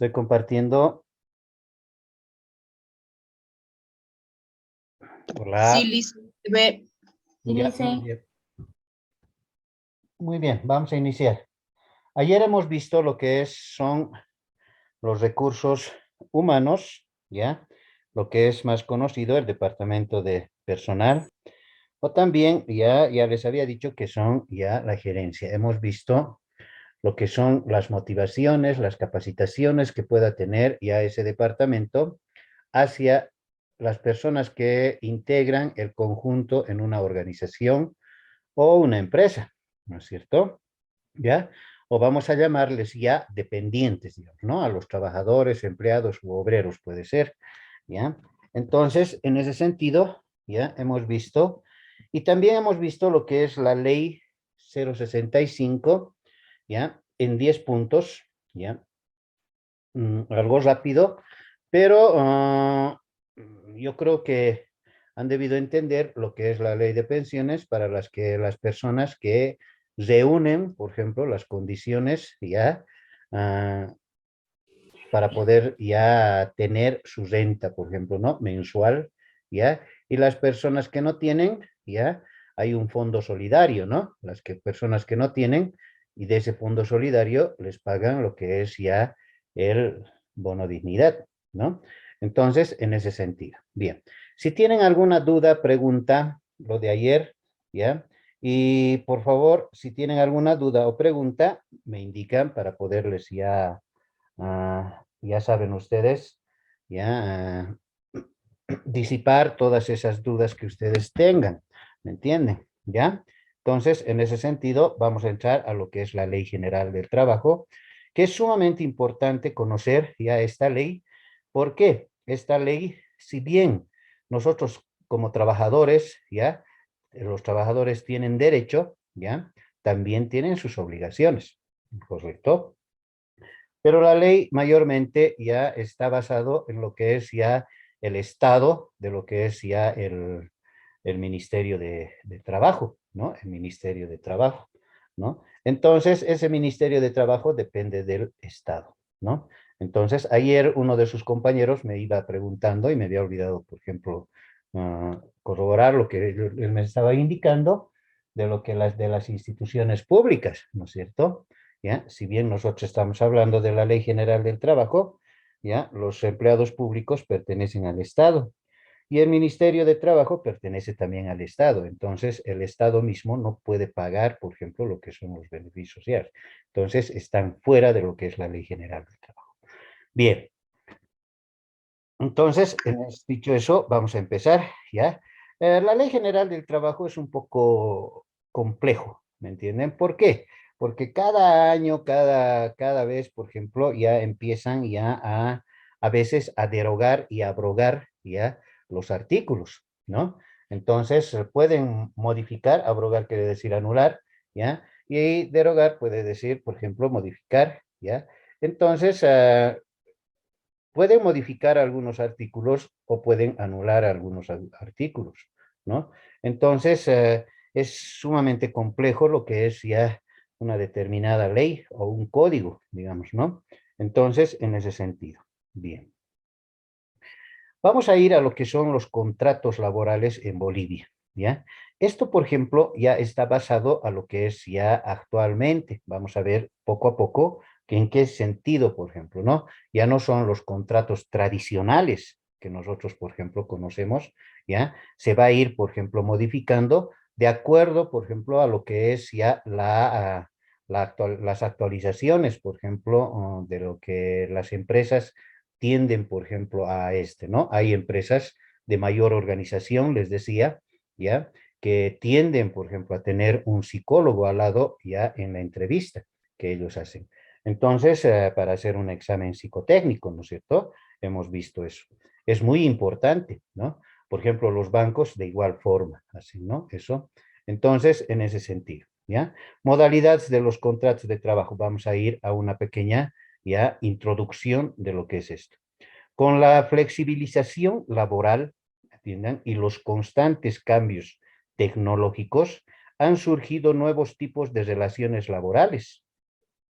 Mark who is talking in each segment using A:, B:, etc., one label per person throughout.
A: Estoy compartiendo.
B: Sí,
A: Hola.
B: listo. Ve,
C: Y
A: Ya, muy
C: dice,
A: bien. Muy bien, vamos a iniciar. Ayer hemos visto lo que son los recursos humanos, ¿ya? Lo que es más conocido, el departamento de personal, o también ya les había dicho que son ya la gerencia. Hemos visto lo que son las motivaciones, las capacitaciones que pueda tener ya ese departamento hacia las personas que integran el conjunto en una organización o una empresa, ¿no es cierto? ¿Ya? O vamos a llamarles ya dependientes, digamos, ¿no? A los trabajadores, empleados u obreros puede ser, ¿ya? Entonces, en ese sentido, ya hemos visto, y también hemos visto lo que es la ley 065, ¿ya? En 10 puntos, ¿ya? Algo rápido, pero yo creo que han debido entender lo que es la ley de pensiones para las personas que reúnen, por ejemplo, las condiciones ya ah, para poder ya tener su renta, por ejemplo, ¿no? Mensual, ¿ya? Y las personas que no tienen, ¿ya? Hay un fondo solidario, ¿no? Personas que no tienen y de ese fondo solidario les pagan lo que es ya el bono dignidad, ¿no? Entonces, en ese sentido. Bien. Si tienen alguna duda, pregunta, lo de ayer, ¿ya? Y por favor, si tienen alguna duda o pregunta, me indican para poderles ya saben ustedes, ya disipar todas esas dudas que ustedes tengan, ¿me entienden? ¿Ya? Entonces, en ese sentido, vamos a entrar a lo que es la Ley General del Trabajo, que es sumamente importante conocer ya esta ley. ¿Por qué? Esta ley, si bien nosotros como trabajadores, ya, los trabajadores tienen derecho, ya, también tienen sus obligaciones, ¿correcto? Pero la ley mayormente ya está basado en lo que es ya el estado de lo que es ya el Ministerio de Trabajo, ¿no? El Ministerio de Trabajo, ¿no? Entonces, ese Ministerio de Trabajo depende del Estado, ¿no? Entonces, ayer uno de sus compañeros me iba preguntando y me había olvidado, por ejemplo, corroborar lo que él me estaba indicando de lo que de las instituciones públicas, ¿no es cierto? ¿Ya? Si bien nosotros estamos hablando de la Ley General del Trabajo, ¿ya? Los empleados públicos pertenecen al Estado y el Ministerio de Trabajo pertenece también al Estado. Entonces, el Estado mismo no puede pagar, por ejemplo, lo que son los beneficios sociales. Entonces, están fuera de lo que es la Ley General del Trabajo. Bien, entonces, dicho eso, vamos a empezar, ¿ya? La Ley General del Trabajo es un poco complejo, ¿me entienden? ¿Por qué? Porque cada año, cada vez, por ejemplo, ya empiezan ya a veces a derogar y abrogar ya los artículos, ¿no? Entonces, pueden modificar, abrogar quiere decir anular, ¿ya? Y derogar puede decir, por ejemplo, modificar, ¿ya? Entonces, pueden modificar algunos artículos o pueden anular algunos artículos, ¿no? Entonces, es sumamente complejo lo que es ya una determinada ley o un código, digamos, ¿no? Entonces, en ese sentido. Bien. Vamos a ir a lo que son los contratos laborales en Bolivia, ¿ya? Esto, por ejemplo, ya está basado a lo que es ya actualmente. Vamos a ver poco a poco que en qué sentido, por ejemplo, ¿no? Ya no son los contratos tradicionales que nosotros, por ejemplo, conocemos, ¿ya? Se va a ir, por ejemplo, modificando de acuerdo, por ejemplo, a lo que es ya las actualizaciones, por ejemplo, de lo que las empresas tienden, por ejemplo, a ¿no? Hay empresas de mayor organización, les decía, ¿ya? Que tienden, por ejemplo, a tener un psicólogo al lado ya en la entrevista que ellos hacen. Entonces, para hacer un examen psicotécnico, ¿no es cierto? Hemos visto eso. Es muy importante, ¿no? Por ejemplo, los bancos de igual forma, así, ¿no? Eso. Entonces, en ese sentido, ¿ya? Modalidades de los contratos de trabajo. Vamos a ir a una pequeña ya introducción de lo que es esto. Con la flexibilización laboral, ¿entiendan? Y los constantes cambios tecnológicos, han surgido nuevos tipos de relaciones laborales,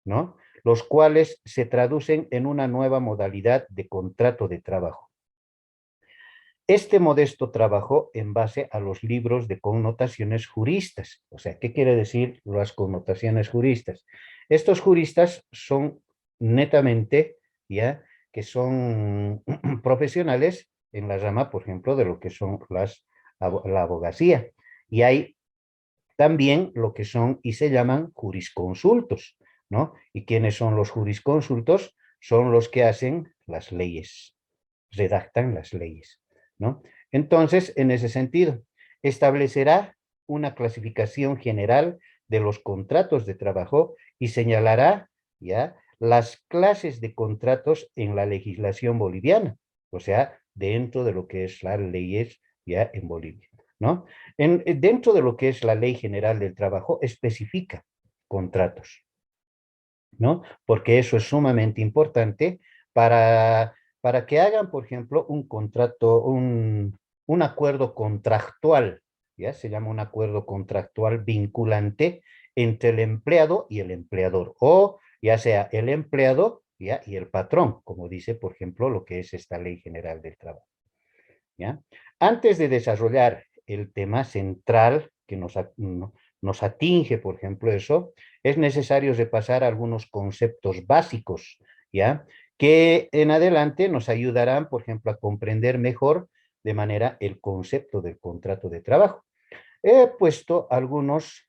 A: ¿no? los cuales se traducen en una nueva modalidad de contrato de trabajo. Este modesto trabajo en base a los libros de connotaciones juristas. O sea, ¿qué quiere decir las connotaciones juristas? Estos juristas son netamente, ya, que son profesionales en la rama, por ejemplo, de lo que son la abogacía. Y hay también lo que son y se llaman jurisconsultos, ¿no? ¿Y quiénes son los jurisconsultos? Son los que hacen las leyes, redactan las leyes, ¿no? Entonces, en ese sentido, establecerá una clasificación general de los contratos de trabajo y señalará, ¿ya?, las clases de contratos en la legislación boliviana, o sea, dentro de lo que es las leyes ya en Bolivia, ¿no? Dentro de lo que es la Ley General del Trabajo, especifica contratos, ¿no? Porque eso es sumamente importante para que hagan, por ejemplo, un contrato, un acuerdo contractual, ¿ya? Se llama un acuerdo contractual vinculante entre el empleado y el empleador, o ya sea el empleado, ¿ya?, y el patrón, como dice, por ejemplo, lo que es esta Ley General del Trabajo, ¿ya? Antes de desarrollar el tema central que nos atinge, por ejemplo, eso, es necesario repasar algunos conceptos básicos, ¿ya?, que en adelante nos ayudarán, por ejemplo, a comprender mejor de manera el concepto del contrato de trabajo. He puesto algunos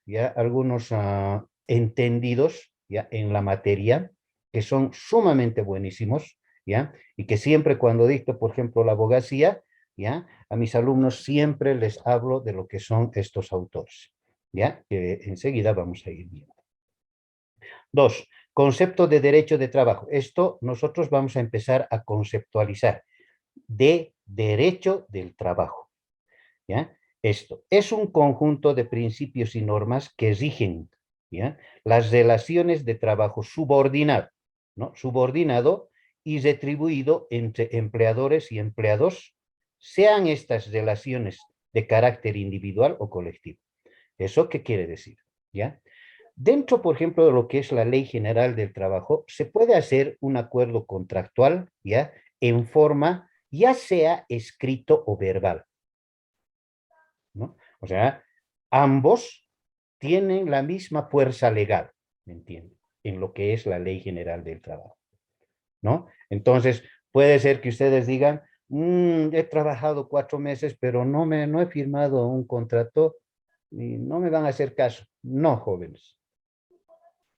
A: entendidos, ya, en la materia, que son sumamente buenísimos, ya, y que siempre cuando dicto, por ejemplo, la abogacía, ya, a mis alumnos siempre les hablo de lo que son estos autores, ya, que enseguida vamos a ir viendo. Dos, concepto de derecho de trabajo. Esto nosotros vamos a empezar a conceptualizar de derecho del trabajo, ¿ya? Esto es un conjunto de principios y normas que rigen, ¿ya?, las relaciones de trabajo subordinado, ¿no? Subordinado y retribuido entre empleadores y empleados, sean estas relaciones de carácter individual o colectivo. ¿Eso qué quiere decir? ¿Ya? Dentro, por ejemplo, de lo que es la Ley General del Trabajo, se puede hacer un acuerdo contractual, ¿ya?, en forma ya sea escrito o verbal, ¿no? O sea, ambos tienen la misma fuerza legal, ¿me entienden?, en lo que es la Ley General del Trabajo, ¿no? Entonces, puede ser que ustedes digan, he trabajado 4 meses, pero no he firmado un contrato y no me van a hacer caso. No, jóvenes,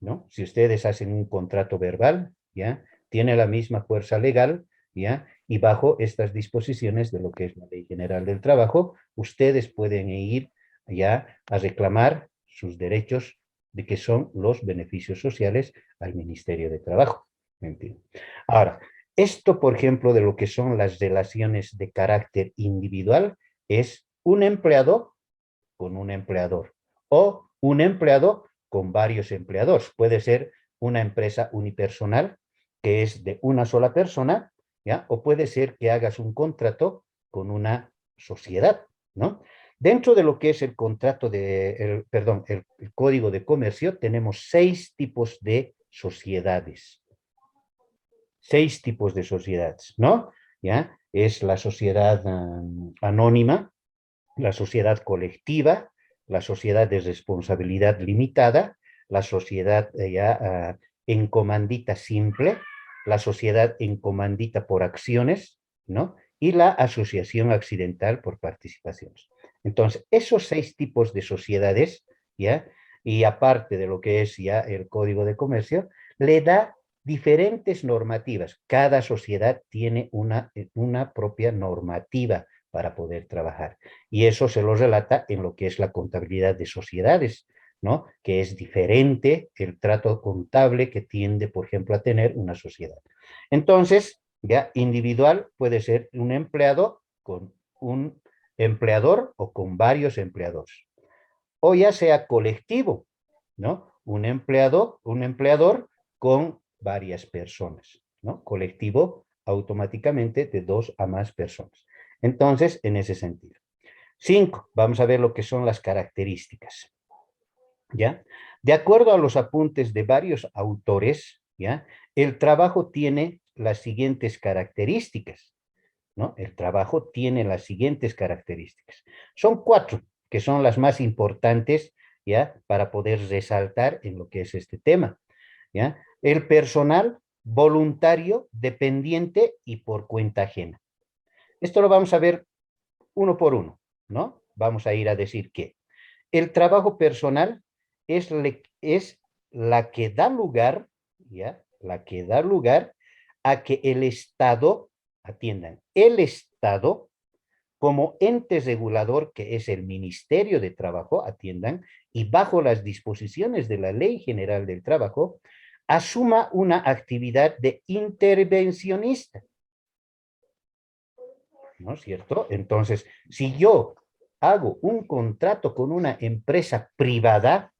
A: ¿no? Si ustedes hacen un contrato verbal, ¿ya?, tiene la misma fuerza legal, ¿ya? Y bajo estas disposiciones de lo que es la Ley General del Trabajo, ustedes pueden ir ya a reclamar sus derechos de que son los beneficios sociales al Ministerio de Trabajo. ¿Me entienden? Ahora, esto, por ejemplo, de lo que son las relaciones de carácter individual, es un empleado con un empleador o un empleado con varios empleadores. Puede ser una empresa unipersonal que es de una sola persona, ¿ya? O puede ser que hagas un contrato con una sociedad, ¿no? Dentro de lo que es el contrato el Código de Comercio, tenemos 6 tipos de sociedades. 6 tipos de sociedades, ¿no? ¿Ya? Es la sociedad anónima, la sociedad colectiva, la sociedad de responsabilidad limitada, la sociedad en comandita simple, la sociedad en comandita por acciones, ¿no? Y la asociación accidental por participaciones. Entonces, esos 6 tipos de sociedades, ¿ya?, y aparte de lo que es ya el Código de Comercio, le da diferentes normativas. Cada sociedad tiene una propia normativa para poder trabajar. Y eso se lo relata en lo que es la contabilidad de sociedades, ¿no?, que es diferente el trato contable que tiende, por ejemplo, a tener una sociedad. Entonces, ya individual puede ser un empleado con un empleador o con varios empleadores. O ya sea colectivo, ¿no? Un empleador con varias personas, ¿no? Colectivo automáticamente de 2 a más personas. Entonces, en ese sentido. 5, vamos a ver lo que son las características, ¿ya? De acuerdo a los apuntes de varios autores, ¿ya? El trabajo tiene las siguientes características, ¿no? El trabajo tiene las siguientes características. Son 4, que son las más importantes, ¿ya? Para poder resaltar en lo que es este tema, ¿ya? El personal voluntario, dependiente y por cuenta ajena. Esto lo vamos a ver uno por uno, ¿no? Vamos a ir a decir que el trabajo personal es la que da lugar, ¿ya? La que da lugar a que el Estado, atiendan, el Estado como ente regulador que es el Ministerio de Trabajo, atiendan, y bajo las disposiciones de la Ley General del Trabajo, asuma una actividad de intervencionista, ¿no es cierto? Entonces, si yo hago un contrato con una empresa privada,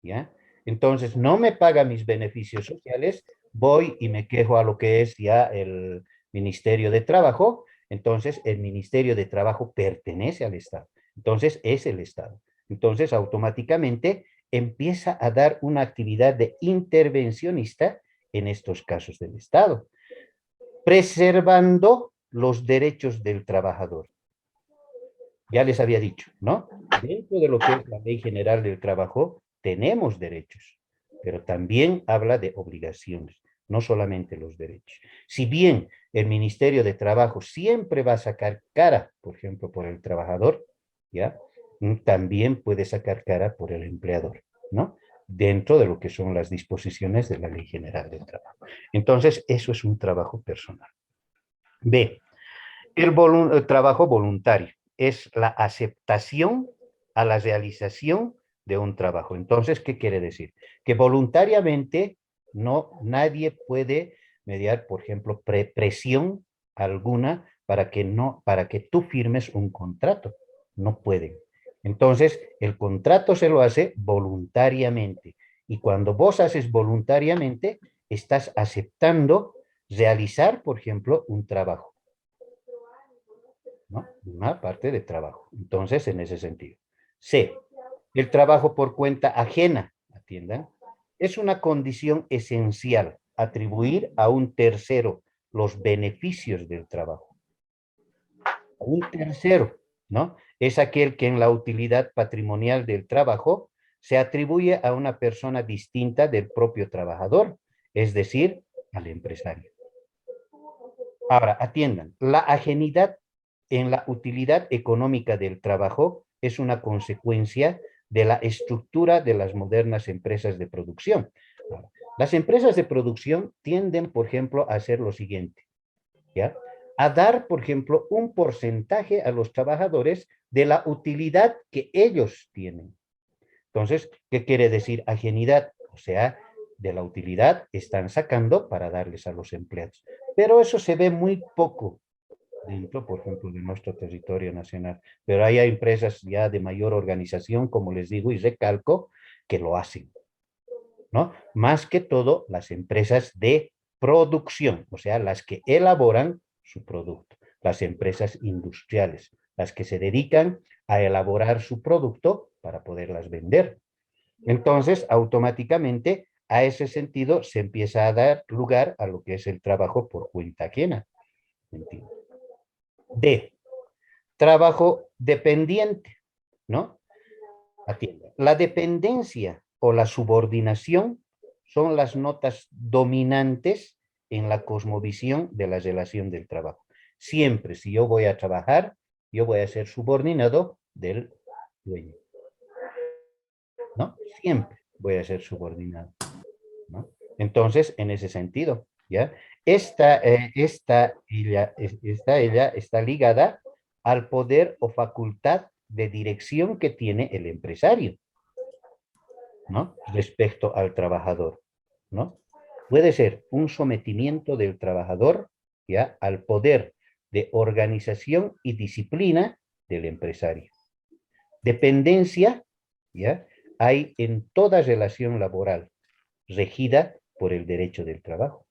A: ¿ya? Entonces no me paga mis beneficios sociales, voy y me quejo a lo que es ya el Ministerio de Trabajo, entonces el Ministerio de Trabajo pertenece al Estado, entonces es el Estado. Entonces automáticamente empieza a dar una actividad de intervencionista en estos casos del Estado, preservando los derechos del trabajador. Ya les había dicho, ¿no? Dentro de lo que es la Ley General del Trabajo, tenemos derechos, pero también habla de obligaciones, no solamente los derechos. Si bien el Ministerio de Trabajo siempre va a sacar cara, por ejemplo, por el trabajador, ¿ya? También puede sacar cara por el empleador, ¿no? Dentro de lo que son las disposiciones de la Ley General del Trabajo. Entonces, eso es un trabajo personal. B, el trabajo voluntario es la aceptación a la realización de un trabajo. Entonces, ¿qué quiere decir? Que voluntariamente nadie puede mediar, por ejemplo, presión alguna para que tú firmes un contrato. No pueden. Entonces, el contrato se lo hace voluntariamente. Y cuando vos haces voluntariamente, estás aceptando realizar, por ejemplo, un trabajo, ¿no? Una parte de trabajo. Entonces, en ese sentido. C, el trabajo por cuenta ajena, atiendan, es una condición esencial, atribuir a un tercero los beneficios del trabajo. Un tercero, ¿no? Es aquel que en la utilidad patrimonial del trabajo se atribuye a una persona distinta del propio trabajador, es decir, al empresario. Ahora, atiendan, la ajenidad en la utilidad económica del trabajo es una consecuencia de la estructura de las modernas empresas de producción. Ahora, las empresas de producción tienden, por ejemplo, a hacer lo siguiente, ¿ya? A dar, por ejemplo, un porcentaje a los trabajadores de la utilidad que ellos tienen. Entonces, ¿qué quiere decir ajenidad? O sea, de la utilidad están sacando para darles a los empleados. Pero eso se ve muy poco dentro, por ejemplo, de nuestro territorio nacional. Pero hay empresas ya de mayor organización, como les digo y recalco, que lo hacen, ¿no? Más que todo las empresas de producción, o sea, las que elaboran su producto, las empresas industriales, las que se dedican a elaborar su producto para poderlas vender. Entonces, automáticamente, a ese sentido, se empieza a dar lugar a lo que es el trabajo por cuenta ajena. ¿Entiendes? D, trabajo dependiente, ¿no? Atienda. La dependencia o la subordinación son las notas dominantes en la cosmovisión de la relación del trabajo. Siempre, si yo voy a trabajar, yo voy a ser subordinado del dueño, ¿no? Siempre voy a ser subordinado, ¿no? Entonces, en ese sentido, ¿ya? Ella está ligada al poder o facultad de dirección que tiene el empresario, ¿no? Respecto al trabajador, ¿no? Puede ser un sometimiento del trabajador, ¿ya? Al poder de organización y disciplina del empresario. Dependencia, ¿ya? Hay en toda relación laboral regida por el derecho del trabajo,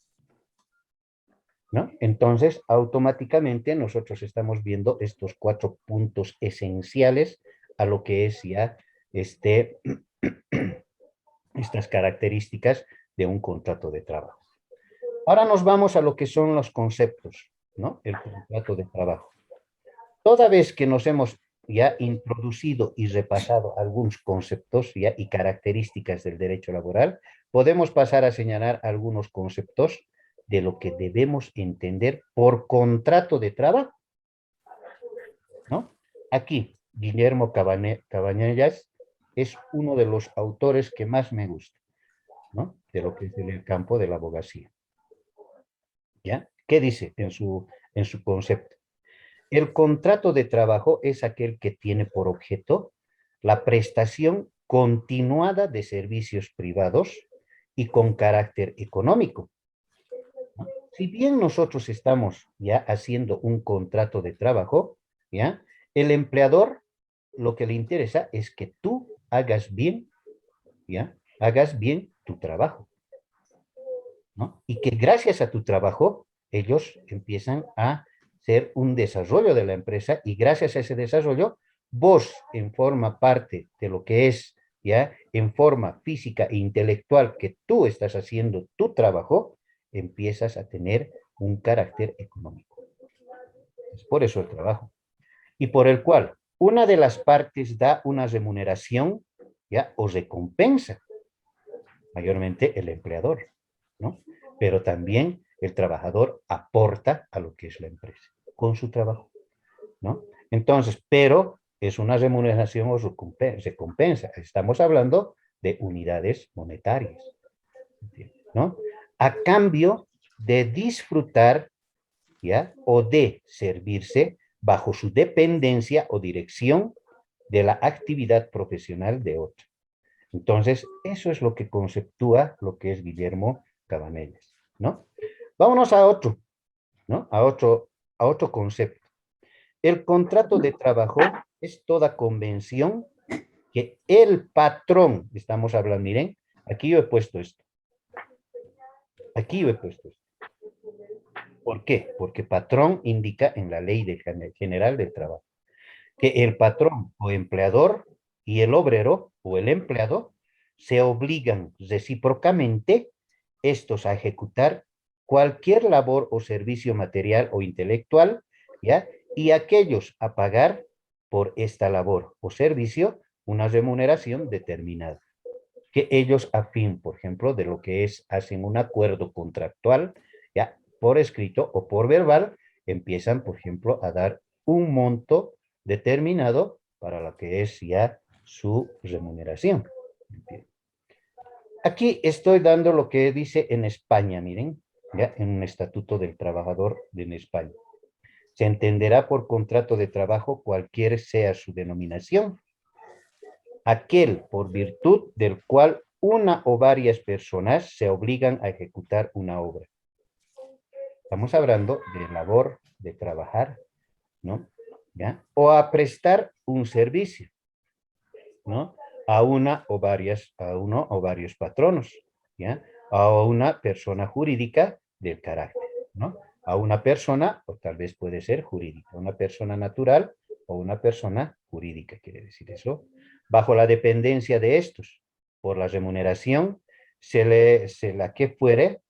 A: ¿no? Entonces, automáticamente nosotros estamos viendo estos 4 puntos esenciales a lo que es ya estas características de un contrato de trabajo. Ahora nos vamos a lo que son los conceptos, ¿no? El contrato de trabajo. Toda vez que nos hemos ya introducido y repasado algunos conceptos ya y características del derecho laboral, podemos pasar a señalar algunos conceptos de lo que debemos entender por contrato de trabajo, ¿no? Aquí, Guillermo Cabañellas es uno de los autores que más me gusta, ¿no? De lo que es en el campo de la abogacía. ¿Ya? ¿Qué dice en su concepto? El contrato de trabajo es aquel que tiene por objeto la prestación continuada de servicios privados y con carácter económico, ¿no? Si bien nosotros estamos ya haciendo un contrato de trabajo, ¿ya? El empleador lo que le interesa es que tú hagas bien, ¿ya? Hagas bien tu trabajo, ¿no? Y que gracias a tu trabajo ellos empiezan a ser un desarrollo de la empresa y gracias a ese desarrollo vos en forma parte de lo que es ya en forma física e intelectual que tú estás haciendo tu trabajo, empiezas a tener un carácter económico. Es por eso el trabajo. Y por el cual una de las partes da una remuneración ya o recompensa, mayormente el empleador, ¿no? Pero también el trabajador aporta a lo que es la empresa con su trabajo, ¿no? Entonces, pero es una remuneración o recompensa. Estamos hablando de unidades monetarias, ¿no? A cambio de disfrutar, ¿ya? O de servirse bajo su dependencia o dirección de la actividad profesional de otro. Entonces, eso es lo que conceptúa lo que es Guillermo Cabanellas, ¿no? Vámonos a otro, ¿no? A otro concepto. El contrato de trabajo es toda convención que el patrón, estamos hablando, miren, aquí yo he puesto esto, aquí yo he puesto esto. ¿Por qué? Porque patrón indica en la ley general del trabajo que el patrón o empleador y el obrero o el empleado se obligan recíprocamente estos a ejecutar cualquier labor o servicio material o intelectual, ¿ya? Y aquellos a pagar por esta labor o servicio una remuneración determinada. Que ellos, a fin, por ejemplo, de lo que es, hacen un acuerdo contractual, ya por escrito o por verbal, empiezan, por ejemplo, a dar un monto determinado para lo que es ya su remuneración. Aquí estoy dando lo que dice en España, miren, ya en un estatuto del trabajador en España. Se entenderá por contrato de trabajo cualquier sea su denominación, aquel por virtud del cual una o varias personas se obligan a ejecutar una obra. Estamos hablando de labor, de trabajar, ¿no? ¿Ya? O a prestar un servicio, ¿no? A una o varias, a uno o varios patronos, ¿ya? A una persona jurídica del carácter, ¿no? A una persona, o tal vez puede ser jurídica, una persona natural o una persona jurídica, quiere decir eso, bajo la dependencia de estos, por la remuneración, se la que fuere,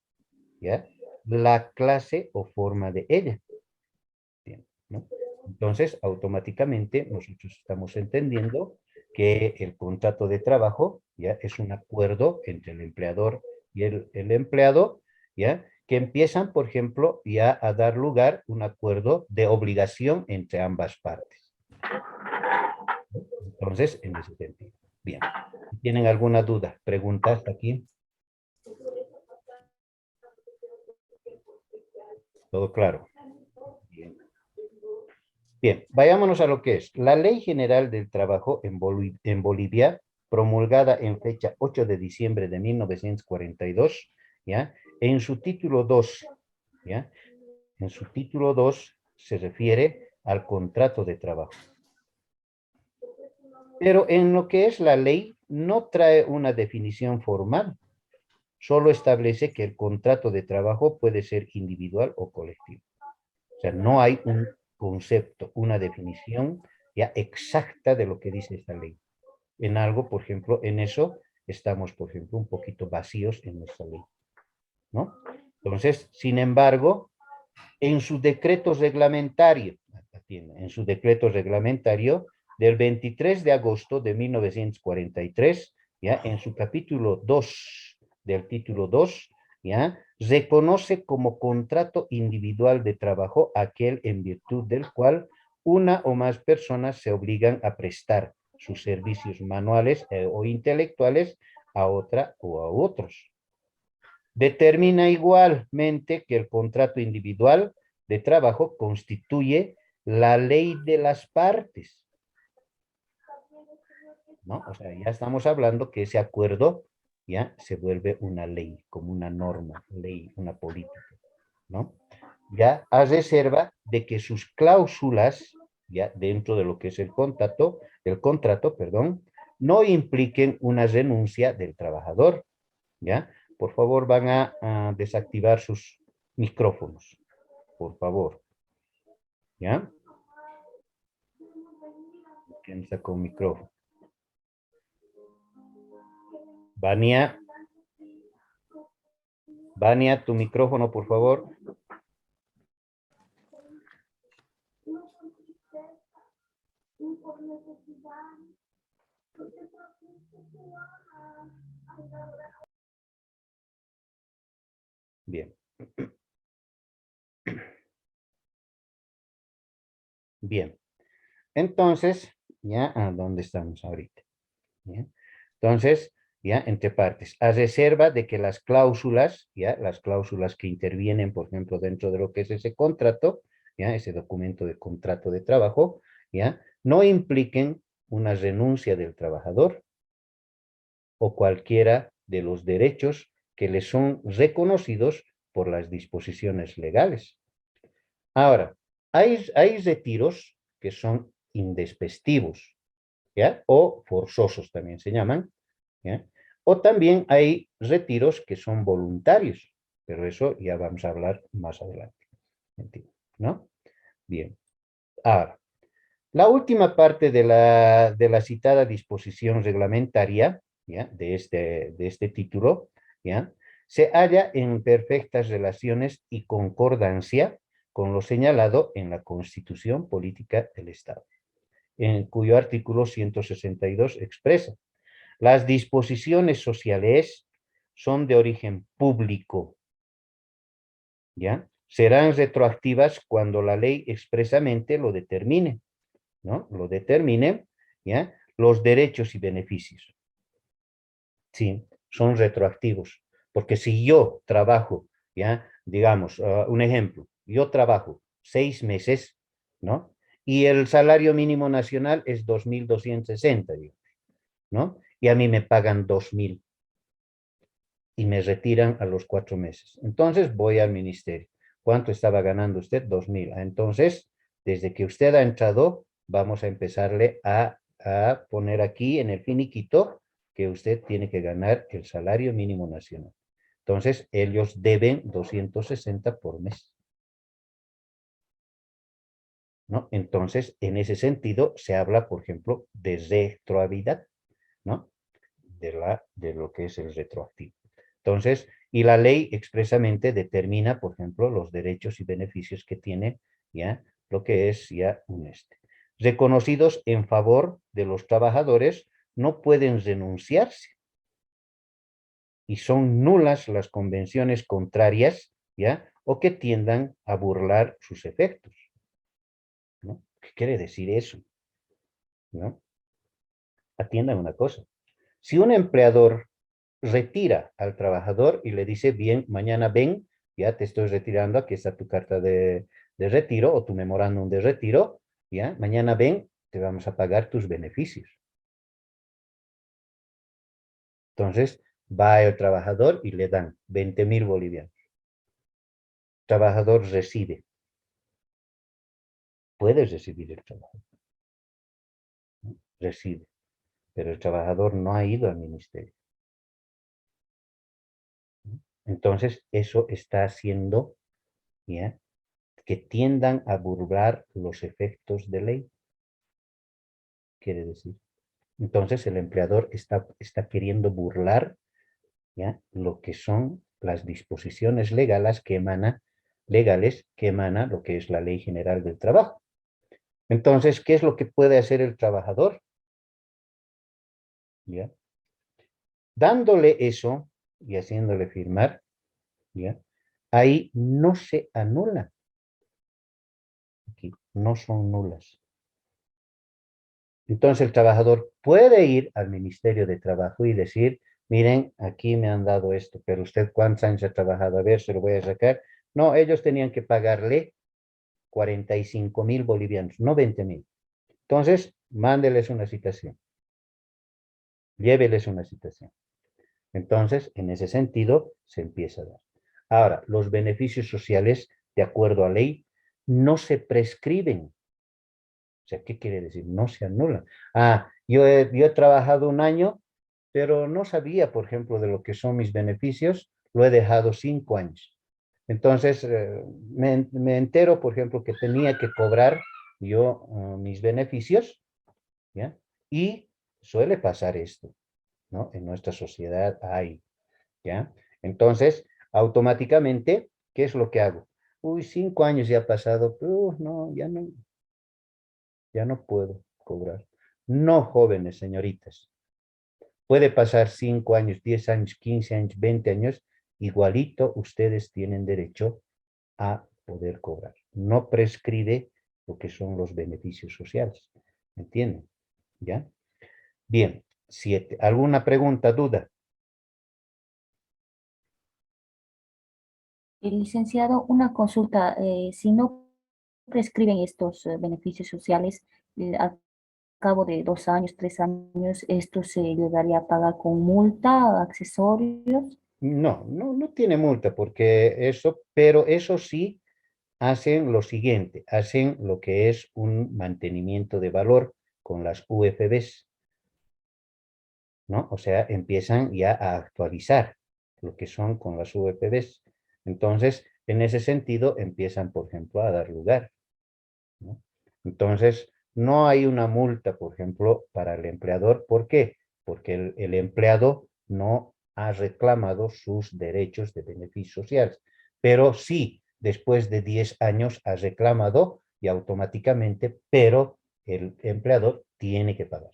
A: ¿ya? La clase o forma de ella, ¿no? Entonces, automáticamente nosotros estamos entendiendo que el contrato de trabajo ya es un acuerdo entre el empleador y el empleado, ya que empiezan, por ejemplo, ya a dar lugar un acuerdo de obligación entre ambas partes. Entonces, en ese sentido. Bien. ¿Tienen alguna duda? ¿Preguntas aquí? ¿Todo claro? Bien. Bien, vayámonos a lo que es la Ley General del Trabajo en Bolivia, promulgada en fecha 8 de diciembre de 1942, ¿ya? En su título 2, ¿ya? En su título 2 se refiere al contrato de trabajo. Pero en lo que es la ley no trae una definición formal, solo establece que el contrato de trabajo puede ser individual o colectivo. O sea, no hay un concepto, una definición ya exacta de lo que dice esta ley. En algo, por ejemplo, en eso estamos, por ejemplo, un poquito vacíos en nuestra ley, ¿no? Entonces, sin embargo, en su decreto reglamentario, en su decreto reglamentario del 23 de agosto de 1943, ¿ya? En su capítulo 2 del título 2, ¿ya? Reconoce como contrato individual de trabajo aquel en virtud del cual una o más personas se obligan a prestar sus servicios manuales o intelectuales a otra o a otros. Determina igualmente que el contrato individual de trabajo constituye la ley de las partes, ¿no? O sea, ya estamos hablando que ese acuerdo ya se vuelve una ley, como una norma, ley, una política, ¿no? Ya a reserva de que sus cláusulas, ya dentro de lo que es el contrato, perdón, no impliquen una renuncia del trabajador, ¿ya? Por favor, van a desactivar sus micrófonos, por favor, ¿ya? ¿Quién sacó un micrófono? Vania, Vania, tu micrófono, por favor. Bien. Bien. Entonces, ¿ya? ¿Dónde estamos ahorita? ¿Ya? Entonces, ¿ya? Entre partes, a reserva de que las cláusulas, ¿ya? Las cláusulas que intervienen, por ejemplo, dentro de lo que es ese contrato, ¿ya? Ese documento de contrato de trabajo, ¿ya? No impliquen una renuncia del trabajador o cualquiera de los derechos que le son reconocidos por las disposiciones legales. Ahora, hay retiros que son indespectivos, ¿ya? O forzosos también se llaman, ¿ya? O también hay retiros que son voluntarios, pero eso ya vamos a hablar más adelante, ¿no? Bien. Ahora, la última parte de la citada disposición reglamentaria, ¿ya? De este título, ¿ya? Se halla en perfectas relaciones y concordancia con lo señalado en la Constitución Política del Estado, en cuyo artículo 162 expresa: las disposiciones sociales son de origen público, ¿ya? Serán retroactivas cuando la ley expresamente lo determine, ¿no? Lo determinen, ¿ya? Los derechos y beneficios, ¿sí? Son retroactivos. Porque si yo trabajo, ¿ya? Digamos, un ejemplo, yo trabajo 6 meses, ¿no? Y el salario mínimo nacional es 2.260, ¿no? Y a mí me pagan 2.000 y me retiran a los 4 meses. Entonces voy al ministerio. ¿Cuánto estaba ganando usted? 2.000. Entonces, desde que usted ha entrado, vamos a empezarle a poner aquí en el finiquito que usted tiene que ganar el salario mínimo nacional. Entonces, ellos deben 260 por mes, ¿no? Entonces, en ese sentido, se habla, por ejemplo, de retroactividad, ¿no? De lo que es el retroactivo. Entonces, y la ley expresamente determina, por ejemplo, los derechos y beneficios que tiene ya lo que es ya un reconocidos en favor de los trabajadores, no pueden renunciarse y son nulas las convenciones contrarias, ¿ya? O que tiendan a burlar sus efectos, ¿no? ¿Qué quiere decir eso? ¿No? Atiendan una cosa. Si un empleador retira al trabajador y le dice, bien, mañana ven, ya te estoy retirando, aquí está tu carta de retiro o tu memorándum de retiro, ya, mañana ven, te vamos a pagar tus beneficios. Entonces, va el trabajador y le dan 20.000 bolivianos. Trabajador reside. Puedes recibir el trabajo, ¿no? Reside, pero el trabajador no ha ido al ministerio, ¿no? Entonces, eso está haciendo, ¿ya? Que tiendan a burlar los efectos de ley, quiere decir. Entonces el empleador está queriendo burlar, ¿ya?, lo que son las disposiciones legales que emana lo que es la Ley General del Trabajo. Entonces, ¿qué es lo que puede hacer el trabajador? ¿Ya? Dándole eso y haciéndole firmar, ¿ya?, ahí no se anula. Aquí no son nulas. Entonces el trabajador puede ir al Ministerio de Trabajo y decir, miren, aquí me han dado esto, pero usted cuántos años ha trabajado, a ver, se lo voy a sacar. No, ellos tenían que pagarle 45.000 bolivianos, no 20.000. Entonces, mándeles una citación, lléveles una citación. Entonces, en ese sentido, se empieza a dar. Ahora, los beneficios sociales, de acuerdo a ley, no se prescriben. O sea, ¿qué quiere decir? No se anulan. Yo he trabajado un año, pero no sabía, por ejemplo, de lo que son mis beneficios, lo he dejado 5 años. Entonces, me entero, por ejemplo, que tenía que cobrar yo mis beneficios, ¿ya? Y suele pasar esto, ¿no? En nuestra sociedad hay, ¿ya? Entonces, automáticamente, ¿qué es lo que hago? Uy, 5 años ya ha pasado, no, ya no puedo cobrar. No, jóvenes, señoritas. Puede pasar 5 años, 10 años, 15 años, 20 años, igualito ustedes tienen derecho a poder cobrar. No prescribe lo que son los beneficios sociales. ¿Entienden? ¿Ya? Bien. 7. ¿Alguna pregunta, duda?
B: Licenciado, una consulta. Si no prescriben estos beneficios sociales, al cabo de 2 años, 3 años, ¿esto se llegaría a pagar con multa, accesorios?
A: No, no, no tiene multa porque eso, pero eso sí hacen lo siguiente, hacen lo que es un mantenimiento de valor con las UFBs, ¿no? O sea, empiezan ya a actualizar lo que son con las UFBs. Entonces, en ese sentido, empiezan, por ejemplo, a dar lugar, ¿no? Entonces, no hay una multa, por ejemplo, para el empleador. ¿Por qué? Porque el empleado no ha reclamado sus derechos de beneficios sociales, pero sí, después de 10 años ha reclamado y automáticamente, pero el empleador tiene que pagar,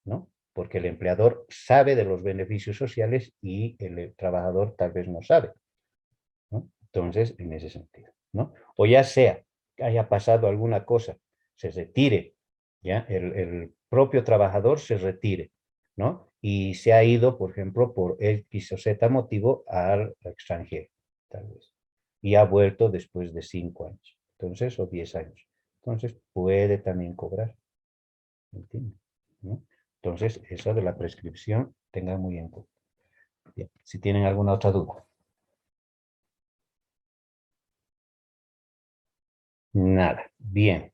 A: ¿no? Porque el empleador sabe de los beneficios sociales y el trabajador tal vez no sabe, ¿no? Entonces, en ese sentido, ¿no? O ya sea que haya pasado alguna cosa, se retire, ¿ya? El propio trabajador se retire, ¿no? Y se ha ido, por ejemplo, por X o Z motivo al extranjero, tal vez. Y ha vuelto después de 5 años, entonces, o 10 años. Entonces, puede también cobrar, ¿entiendes? ¿No? Entonces, eso de la prescripción, tengan muy en cuenta. Bien. Si tienen alguna otra duda. Nada. Bien.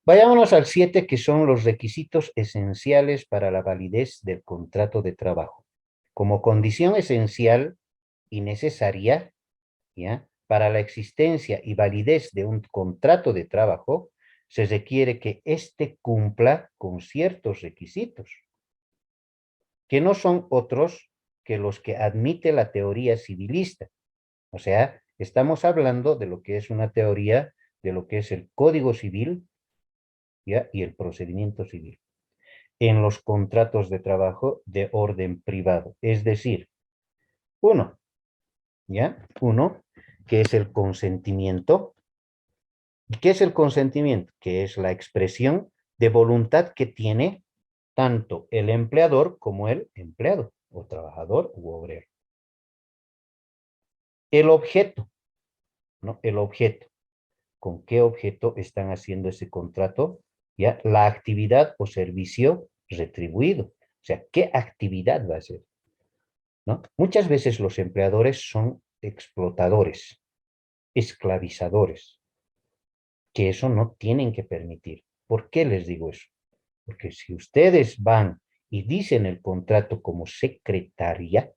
A: Vayámonos al 7, que son los requisitos esenciales para la validez del contrato de trabajo. Como condición esencial y necesaria, ¿ya?, para la existencia y validez de un contrato de trabajo, se requiere que éste cumpla con ciertos requisitos, que no son otros que los que admite la teoría civilista. O sea, estamos hablando de lo que es una teoría de lo que es el Código Civil, ¿ya?, y el procedimiento civil en los contratos de trabajo de orden privado. Es decir, uno, ¿ya? Uno, que es el consentimiento. ¿Qué es el consentimiento? Que es la expresión de voluntad que tiene tanto el empleador como el empleado, o trabajador u obrero. El objeto, ¿no? El objeto. ¿Con qué objeto están haciendo ese contrato? ¿Ya? La actividad o servicio retribuido. O sea, ¿qué actividad va a ser? ¿No? Muchas veces los empleadores son explotadores, esclavizadores, que eso no tienen que permitir. ¿Por qué les digo eso? Porque si ustedes van y dicen el contrato como secretaria,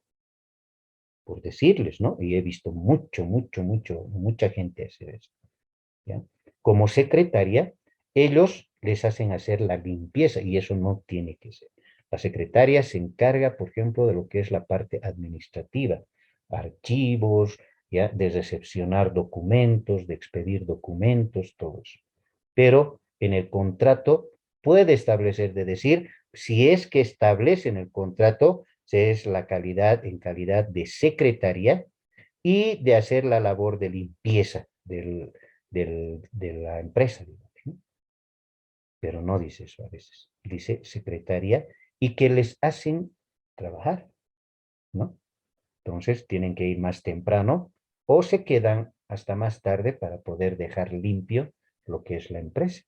A: por decirles, ¿no? Y he visto mucha gente hacer eso, ¿ya? Como secretaria, ellos les hacen hacer la limpieza y eso no tiene que ser. La secretaria se encarga, por ejemplo, de lo que es la parte administrativa, archivos, ¿ya? De recepcionar documentos, de expedir documentos, todo eso. Pero en el contrato puede establecer, de decir, si es que establece en el contrato, se es la calidad en calidad de secretaria y de hacer la labor de limpieza de la empresa, digamos, ¿no? Pero no dice eso a veces, dice secretaria y que les hacen trabajar, ¿no? Entonces tienen que ir más temprano o se quedan hasta más tarde para poder dejar limpio lo que es la empresa,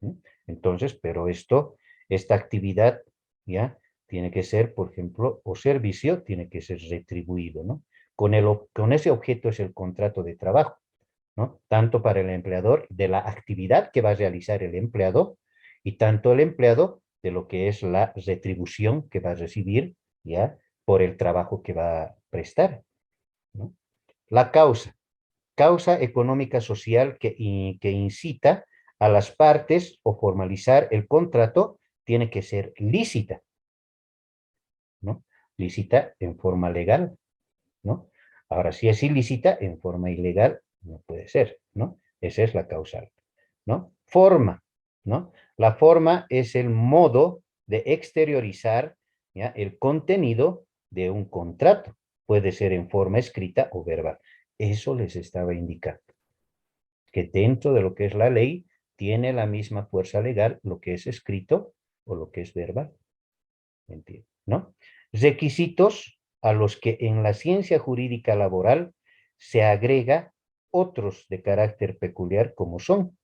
A: ¿no? Entonces, pero esta actividad, ¿ya? Tiene que ser, por ejemplo, o servicio, tiene que ser retribuido, ¿no? Con ese objeto es el contrato de trabajo, ¿no? Tanto para el empleador de la actividad que va a realizar el empleado y tanto el empleado de lo que es la retribución que va a recibir, ¿ya? Por el trabajo que va a prestar, ¿no? La causa económica social que incita a las partes o formalizar el contrato tiene que ser lícita, ¿no? Lícita en forma legal, ¿no? Ahora, si es ilícita, en forma ilegal, no puede ser, ¿no? Esa es la causal, ¿no? Forma, ¿no? La forma es el modo de exteriorizar, ¿ya? El contenido de un contrato. Puede ser en forma escrita o verbal. Eso les estaba indicando, que dentro de lo que es la ley, tiene la misma fuerza legal lo que es escrito o lo que es verbal. ¿Entiendes? ¿No? Requisitos a los que en la ciencia jurídica laboral se agrega otros de carácter peculiar como son,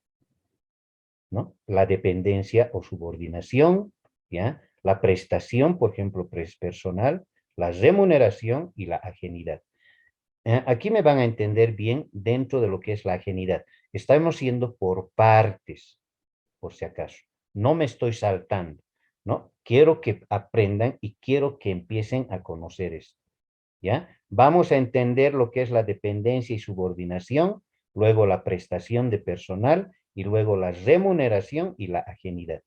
A: ¿no? La dependencia o subordinación, ¿ya? La prestación, por ejemplo, personal, la remuneración y la ajenidad. Aquí me van a entender bien dentro de lo que es la ajenidad. Estamos yendo por partes, por si acaso. No me estoy saltando, ¿no? Quiero que aprendan y quiero que empiecen a conocer esto, ¿ya? Vamos a entender lo que es la dependencia y subordinación, luego la prestación de personal y luego la remuneración y la ajenidad,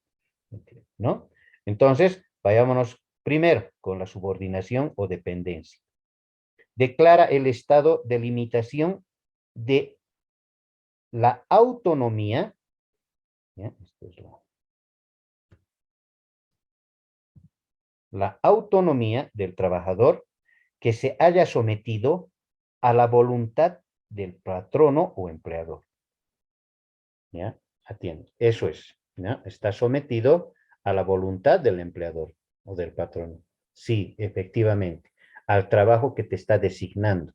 A: ¿no? Entonces, vayámonos primero con la subordinación o dependencia. Declara el estado de limitación de la autonomía, ¿ya? Esto es la autonomía del trabajador que se haya sometido a la voluntad del patrono o empleador. ¿Ya? Atiende. Eso es. ¿Ya? Está sometido a la voluntad del empleador o del patrono. Sí, efectivamente. Al trabajo que te está designando,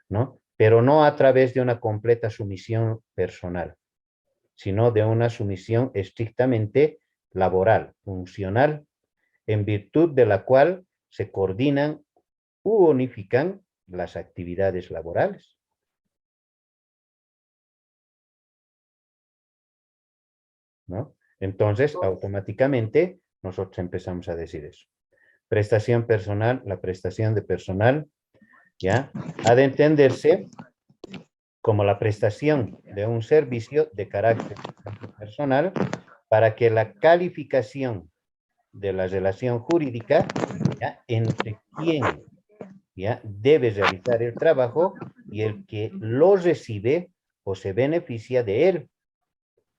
A: ¿no? Pero no a través de una completa sumisión personal, sino de una sumisión estrictamente laboral, funcional, en virtud de la cual se coordinan u unifican las actividades laborales, ¿no? Entonces, automáticamente, nosotros empezamos a decir eso. Prestación personal, la prestación de personal, ¿ya? Ha de entenderse como la prestación de un servicio de carácter personal para que la calificación de la relación jurídica, ¿ya? Entre quién, ¿ya? Debe realizar el trabajo y el que lo recibe o se beneficia de él,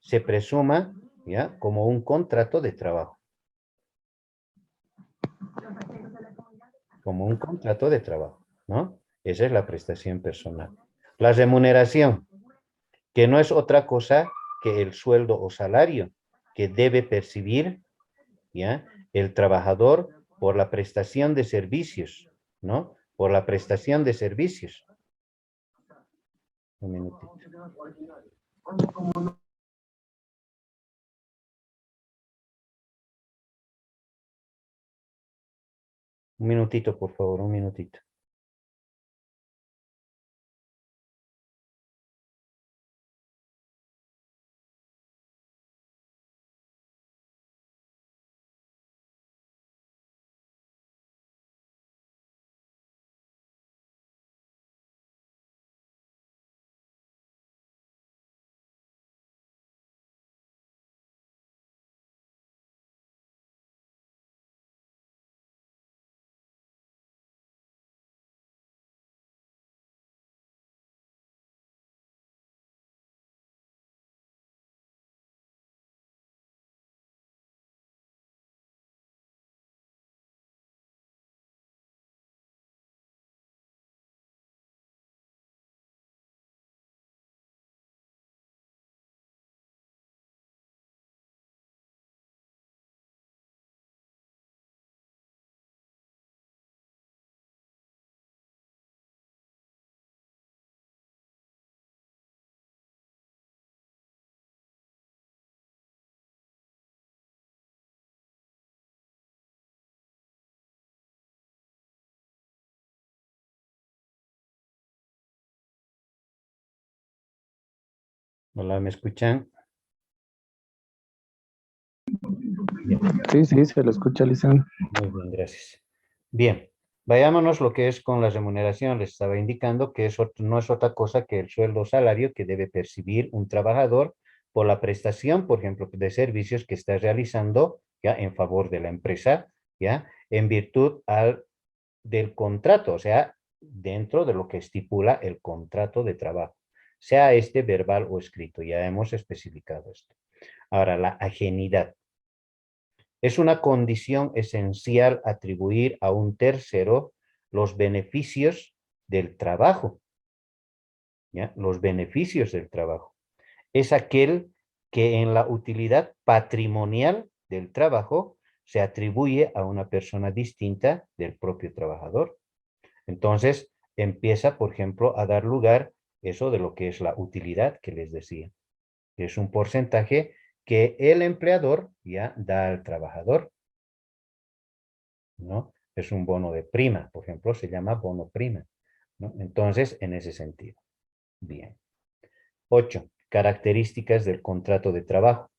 A: se presuma, ¿ya? Como un contrato de trabajo, como un contrato de trabajo, ¿no? Esa es la prestación personal. La remuneración, que no es otra cosa que el sueldo o salario que debe percibir, ¿ya? El trabajador por la prestación de servicios, ¿no? Por la prestación de servicios. Un minutito. Un minutito, por favor, un minutito. Hola, ¿me escuchan? Bien,
C: Sí, sí, se lo escucha, Lisan.
A: muy bien, gracias. Bien, vayámonos lo que es con la remuneración. Les estaba indicando que no es otra cosa que el sueldo o salario que debe percibir un trabajador por la prestación, por ejemplo, de servicios que está realizando ya en favor de la empresa, ya en virtud del contrato, o sea, dentro de lo que estipula el contrato de trabajo, sea este verbal o escrito. Ya hemos especificado esto. Ahora, la ajenidad. Es una condición esencial atribuir a un tercero los beneficios del trabajo, ¿ya? Los beneficios del trabajo. Es aquel que en la utilidad patrimonial del trabajo se atribuye a una persona distinta del propio trabajador. Entonces, empieza, por ejemplo, a dar lugar eso de lo que es la utilidad que les decía, que es un porcentaje que el empleador ya da al trabajador, ¿no? Es un bono de prima, por ejemplo, se llama bono prima, ¿no? Entonces, en ese sentido. Bien. 8. Características del contrato de trabajo.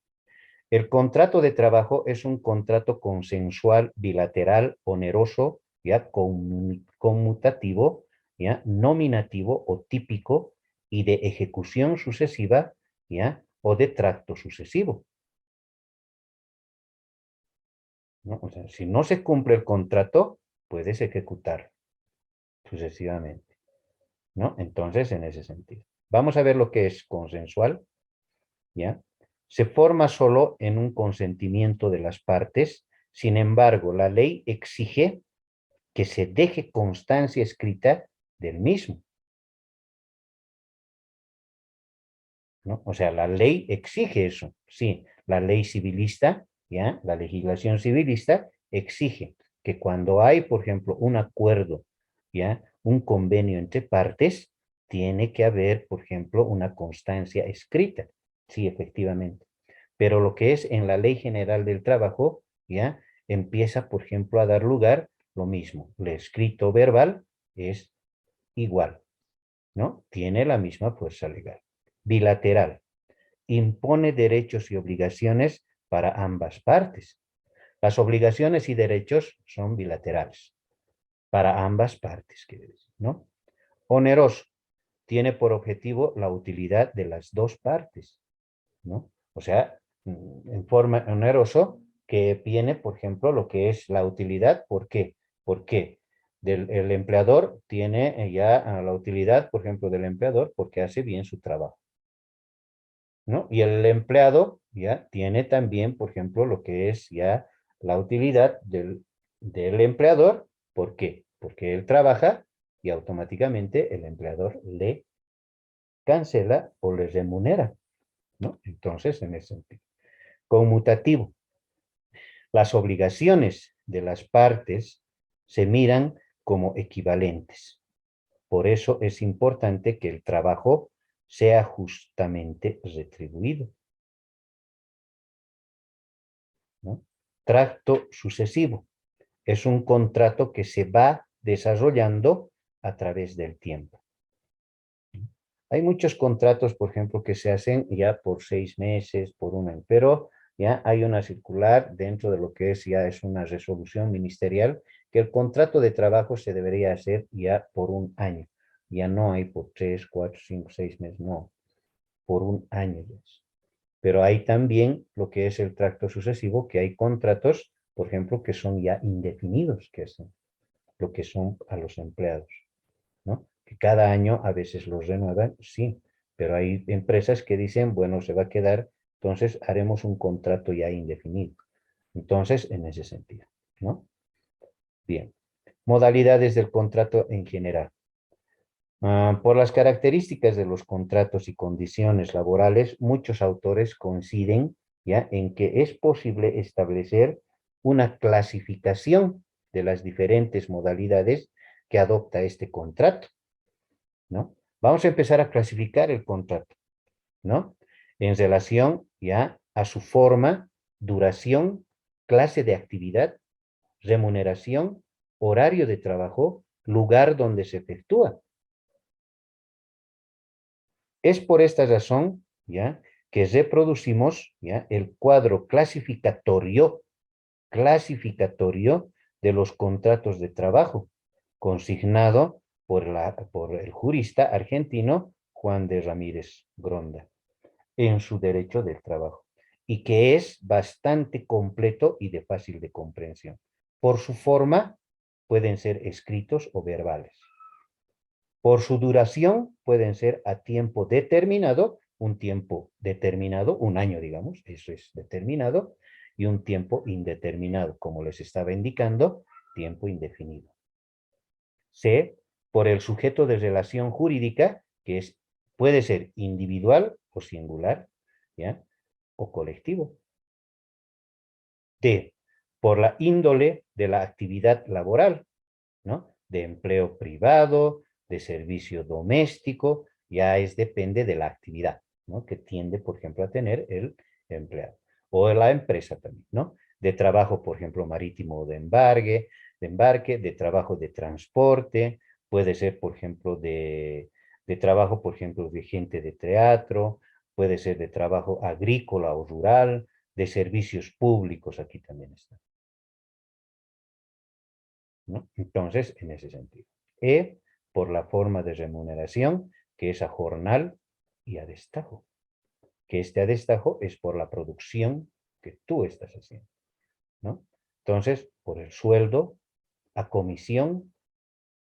A: El contrato de trabajo es un contrato consensual, bilateral, oneroso, ya conmutativo, ya nominativo o típico y de ejecución sucesiva, ya o de tracto sucesivo, ¿no? O sea, si no se cumple el contrato, puedes ejecutar sucesivamente, ¿no? Entonces, en ese sentido. Vamos a ver lo que es consensual, ¿ya? Se forma solo en un consentimiento de las partes. Sin embargo, la ley exige que se deje constancia escrita del mismo, ¿no? O sea, la ley exige eso, sí, la ley civilista, ¿ya? La legislación civilista exige que cuando hay, por ejemplo, un acuerdo, ¿ya? Un convenio entre partes, tiene que haber, por ejemplo, una constancia escrita, sí, efectivamente. Pero lo que es en la Ley General del Trabajo, ¿ya? Empieza, por ejemplo, a dar lugar lo mismo. El escrito verbal es igual, ¿no? Tiene la misma fuerza legal. Bilateral. Impone derechos y obligaciones para ambas partes. Las obligaciones y derechos son bilaterales. Para ambas partes, quiere decir, ¿no? Oneroso. Tiene por objetivo la utilidad de las dos partes, ¿no? O sea, en forma oneroso, que viene, por ejemplo, lo que es la utilidad. ¿Por qué? Porque el empleador tiene ya la utilidad, por ejemplo, del empleador porque hace bien su trabajo, ¿no? Y el empleado ya tiene también, por ejemplo, lo que es ya la utilidad del empleador. ¿Por qué? Porque él trabaja y automáticamente el empleador le cancela o le remunera, ¿no? Entonces, en ese sentido. Conmutativo. Las obligaciones de las partes se miran como equivalentes. Por eso es importante que el trabajo sea justamente retribuido, ¿no? Tracto sucesivo. Es un contrato que se va desarrollando a través del tiempo. Hay muchos contratos, por ejemplo, que se hacen ya por 6 meses, por un año, pero ya hay una circular dentro de lo que es ya es una resolución ministerial que el contrato de trabajo se debería hacer ya por un año. Ya no hay por 3, 4, 5, 6 meses, no, por un año ya es. Pero hay también lo que es el tracto sucesivo, que hay contratos, por ejemplo, que son ya indefinidos, que hacen lo que son a los empleados, ¿no? Que cada año a veces los renuevan, sí, pero hay empresas que dicen, bueno, se va a quedar, entonces haremos un contrato ya indefinido. Entonces, en ese sentido, ¿no? Bien. Modalidades del contrato en general. Por las características de los contratos y condiciones laborales, muchos autores coinciden ya en que es posible establecer una clasificación de las diferentes modalidades que adopta este contrato, ¿no? Vamos a empezar a clasificar el contrato, ¿no? En relación ya a su forma, duración, clase de actividad, remuneración, horario de trabajo, lugar donde se efectúa. Es por esta razón ¿ya? Que reproducimos, ¿ya? El cuadro clasificatorio de los contratos de trabajo, consignado por el jurista argentino Juan de Ramírez Gronda en su derecho del trabajo, y que es bastante completo y de fácil de comprensión. Por su forma, pueden ser escritos o verbales. Por su duración, pueden ser a tiempo determinado, un tiempo determinado, un año, digamos, eso es determinado, y un tiempo indeterminado, como les estaba indicando, tiempo indefinido. C, por el sujeto de relación jurídica, que puede ser individual o singular, ¿ya? O colectivo. D, por la índole de la actividad laboral, ¿no? De empleo privado, de servicio doméstico, ya depende de la actividad, ¿no? Que tiende, por ejemplo, a tener el empleado. O de la empresa también, ¿no? De trabajo, por ejemplo, marítimo o de embarque, de trabajo de transporte, puede ser, por ejemplo, de trabajo, por ejemplo, de gente de teatro, puede ser de trabajo agrícola o rural, de servicios públicos, aquí también está, ¿no? Entonces, en ese sentido. E, por la forma de remuneración, que es a jornal y a destajo. Que este a destajo es por la producción que tú estás haciendo, ¿no? Entonces, por el sueldo, a comisión,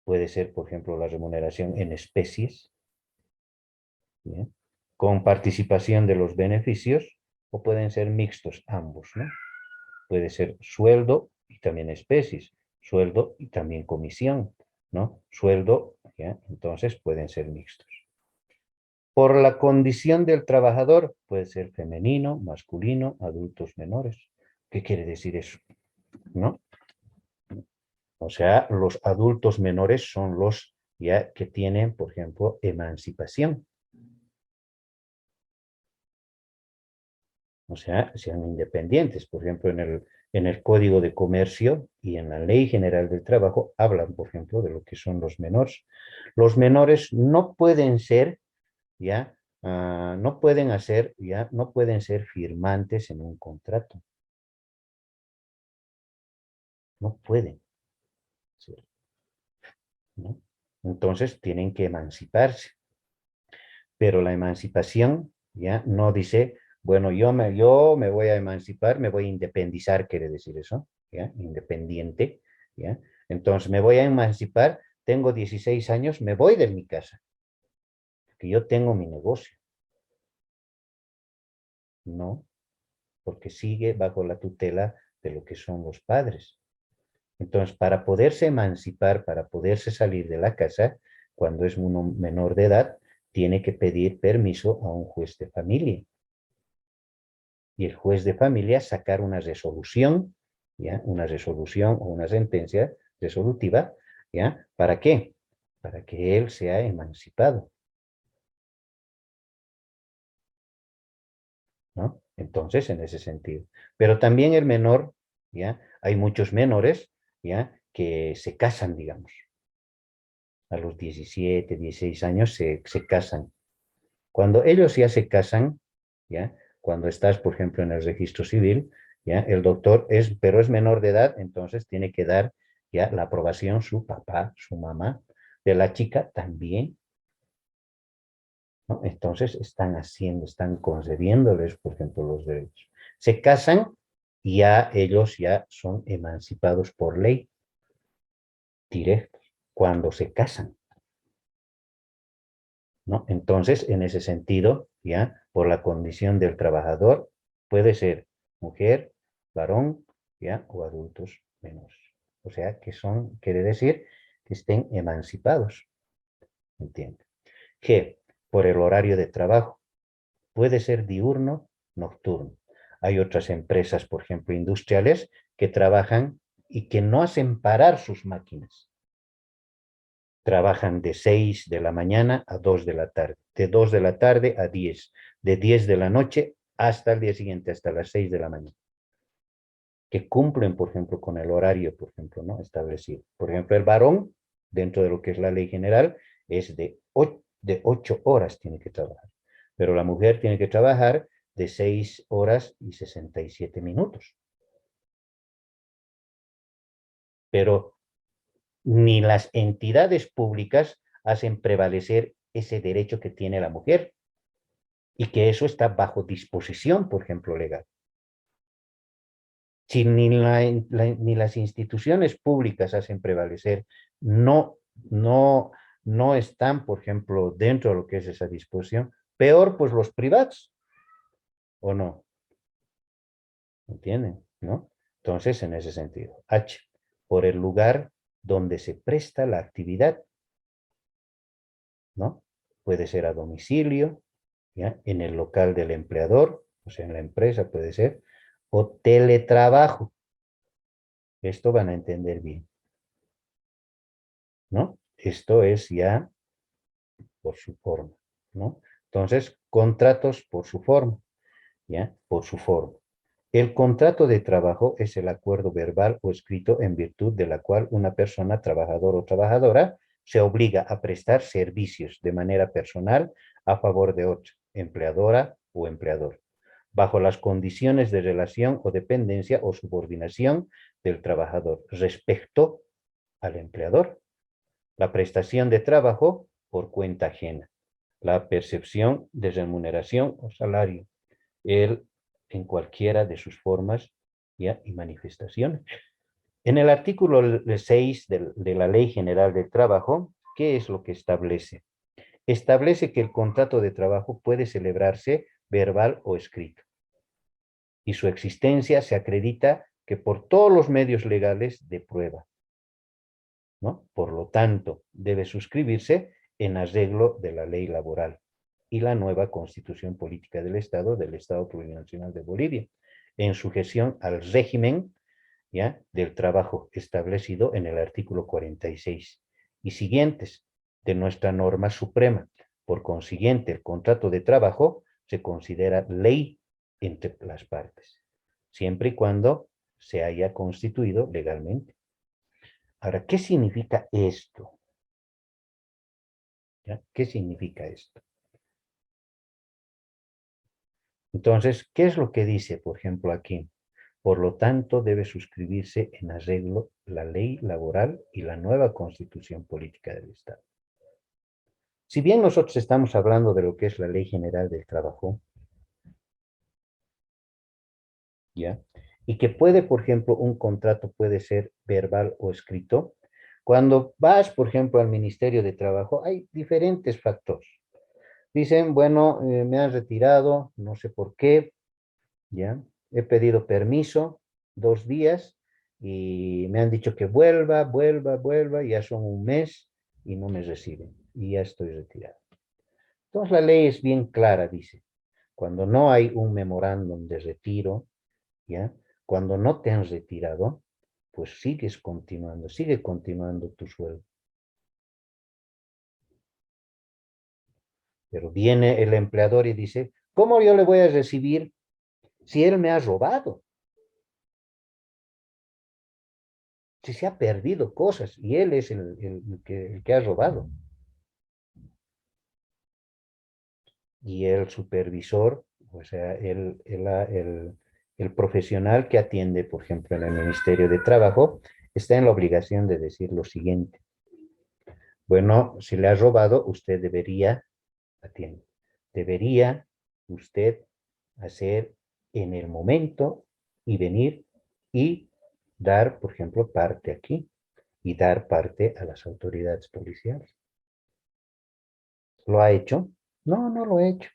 A: puede ser, por ejemplo, la remuneración en especies, ¿bien? Con participación de los beneficios, o pueden ser mixtos ambos, ¿no? Puede ser sueldo y también especies, sueldo y también comisión, ¿no? Sueldo, ¿ya? Entonces pueden ser mixtos. Por la condición del trabajador, puede ser femenino, masculino, adultos menores. ¿Qué quiere decir eso? ¿No? O sea, los adultos menores son los ya que tienen, por ejemplo, emancipación. O sea, sean independientes. Por ejemplo, en el Código de Comercio y en la Ley General del Trabajo hablan, por ejemplo, de lo que son los menores. Los menores no pueden ser, ya, no pueden hacer, ya, no pueden ser firmantes en un contrato. No pueden ser, ¿no? Entonces tienen que emanciparse. Pero la emancipación, ya, no dice, bueno, yo me voy a emancipar, me voy a independizar, quiere decir eso, ¿ya? Independiente, ¿ya? Entonces me voy a emancipar, tengo 16 años, me voy de mi casa, que yo tengo mi negocio. No, porque sigue bajo la tutela de lo que son los padres. Entonces, para poderse emancipar, para poderse salir de la casa, cuando es uno menor de edad, tiene que pedir permiso a un juez de familia. Y el juez de familia sacar una resolución, ¿ya? Una resolución o una sentencia resolutiva, ¿ya? ¿Para qué? Para que él sea emancipado, ¿no? Entonces, en ese sentido. Pero también el menor, ¿ya? Hay muchos menores, ¿ya? Que se casan, digamos. A los 17, 16 años se casan. Cuando ellos ya se casan, ¿ya? Cuando estás, por ejemplo, en el registro civil, ¿ya? El doctor pero es menor de edad, entonces tiene que dar ya la aprobación su papá, su mamá, de la chica también, ¿no? Entonces están concediéndoles, por ejemplo, los derechos. Se casan y ya ellos ya son emancipados por ley, directos, cuando se casan, ¿no? Entonces, en ese sentido, ya, por la condición del trabajador, puede ser mujer, varón, ya, o adultos menores. O sea, quiere decir que estén emancipados, ¿entiende? G, por el horario de trabajo. Puede ser diurno, nocturno. Hay otras empresas, por ejemplo, industriales, que trabajan y que no hacen parar sus máquinas. Trabajan de 6 de la mañana a 2 de la tarde, de 2 de la tarde a 10, de 10 de la noche hasta el día siguiente, hasta las 6 de la mañana. Que cumplen, por ejemplo, con el horario, por ejemplo, ¿no? Establecido. Por ejemplo, el varón, dentro de lo que es la ley general, es de 8 horas tiene que trabajar. pero la mujer tiene que trabajar de 6 horas y 67 minutos. Pero ni las entidades públicas hacen prevalecer ese derecho que tiene la mujer y que eso está bajo disposición, por ejemplo, legal. Si ni las instituciones públicas hacen prevalecer, no están, por ejemplo, dentro de lo que es esa disposición, peor pues los privados, ¿o no? ¿Entienden? ¿No? Entonces, en ese sentido, H, por el lugar donde se presta la actividad, ¿no? Puede ser a domicilio, ¿ya? En el local del empleador, o sea, en la empresa puede ser, o teletrabajo. Esto van a entender bien, ¿no? Esto es ya por su forma, ¿no? Entonces, contratos por su forma, ¿ya? Por su forma. El contrato de trabajo es el acuerdo verbal o escrito en virtud de la cual una persona, trabajador o trabajadora, se obliga a prestar servicios de manera personal a favor de otra, empleadora o empleador, bajo las condiciones de relación o dependencia o subordinación del trabajador respecto al empleador. La prestación de trabajo por cuenta ajena, la percepción de remuneración o salario, el en cualquiera de sus formas, ¿ya? Y manifestaciones. En el artículo 6 de la Ley General del Trabajo, ¿qué es lo que establece? Establece que el contrato de trabajo puede celebrarse verbal o escrito, y su existencia se acredita que por todos los medios legales de prueba, ¿no? Por lo tanto, debe suscribirse en arreglo de la ley laboral y la nueva Constitución Política del Estado Plurinacional de Bolivia, en sujeción al régimen, ¿ya? Del trabajo establecido en el artículo 46 y siguientes de nuestra norma suprema. Por consiguiente, el contrato de trabajo se considera ley entre las partes, siempre y cuando se haya constituido legalmente. Ahora, ¿qué significa esto? ¿Ya? ¿Qué significa esto? Entonces, ¿qué es lo que dice, por ejemplo, aquí? Por lo tanto, debe suscribirse en arreglo la ley laboral y la nueva Constitución Política del Estado. Si bien nosotros estamos hablando de lo que es la Ley General del Trabajo, ¿ya? Y que puede, por ejemplo, un contrato puede ser verbal o escrito. Cuando vas, por ejemplo, al Ministerio de Trabajo, hay diferentes factores. Dicen, bueno, me han retirado, no sé por qué, ¿ya? He pedido permiso 2 días y me han dicho que vuelva, ya son un mes y no me reciben y ya estoy retirado. Entonces la ley es bien clara, dice, cuando no hay un memorándum de retiro, ¿ya? Cuando no te han retirado, pues sigue continuando tu sueldo. Pero viene el empleador y dice, ¿cómo yo le voy a recibir si él me ha robado? Si se ha perdido cosas y él es el que ha robado. Y el supervisor, o sea, el profesional que atiende, por ejemplo, en el Ministerio de Trabajo, está en la obligación de decir lo siguiente. Bueno, si le ha robado, usted debería usted hacer en el momento y venir y dar, por ejemplo, parte aquí y dar parte a las autoridades policiales. ¿Lo ha hecho? No, no lo he hecho.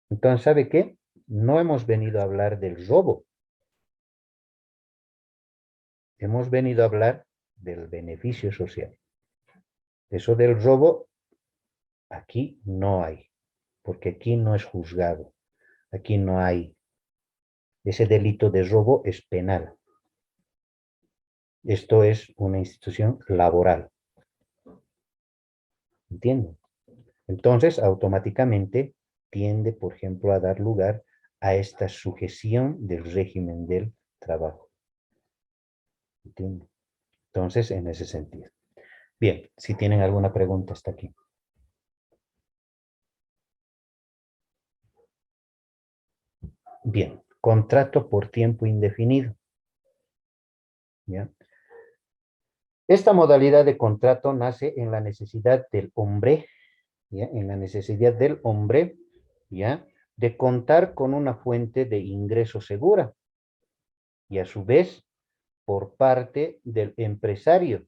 A: Entonces, ¿sabe qué? No hemos venido a hablar del robo. Hemos venido a hablar del beneficio social. Eso del robo, aquí no hay, porque aquí no es juzgado. Aquí no hay. Ese delito de robo es penal. Esto es una institución laboral. ¿Entienden? Entonces, automáticamente tiende, por ejemplo, a dar lugar a esta sujeción del régimen del trabajo. ¿Entienden? Entonces, en ese sentido. Bien, si tienen alguna pregunta hasta aquí. Bien, contrato por tiempo indefinido. ¿Ya? Esta modalidad de contrato nace en la necesidad del hombre, ¿ya? En la necesidad del hombre, ¿ya? De contar con una fuente de ingreso segura y a su vez por parte del empresario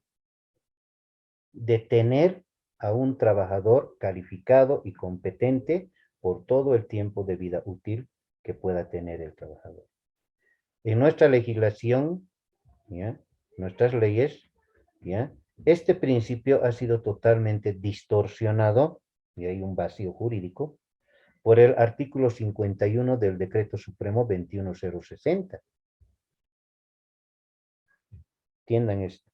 A: de tener a un trabajador calificado y competente por todo el tiempo de vida útil que pueda tener el trabajador. En nuestra legislación, ¿ya? Nuestras leyes, ¿ya? Este principio ha sido totalmente distorsionado, y hay un vacío jurídico, por el artículo 51 del Decreto Supremo 21060. Entiendan esto.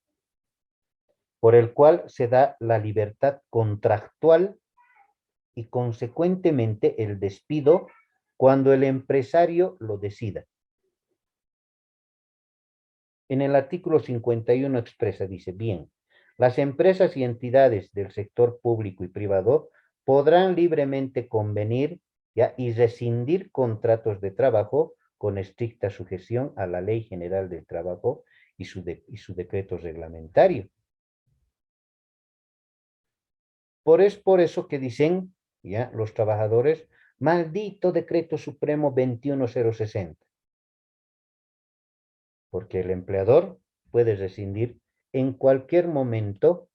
A: Por el cual se da la libertad contractual y consecuentemente el despido cuando el empresario lo decida. En el artículo 51 expresa, dice, bien, las empresas y entidades del sector público y privado podrán libremente convenir, ¿ya? Y rescindir contratos de trabajo con estricta sujeción a la Ley General del Trabajo y su decreto reglamentario. Por eso que dicen, ¿ya? Los trabajadores, maldito decreto supremo 21060. Porque el empleador puede rescindir en cualquier momento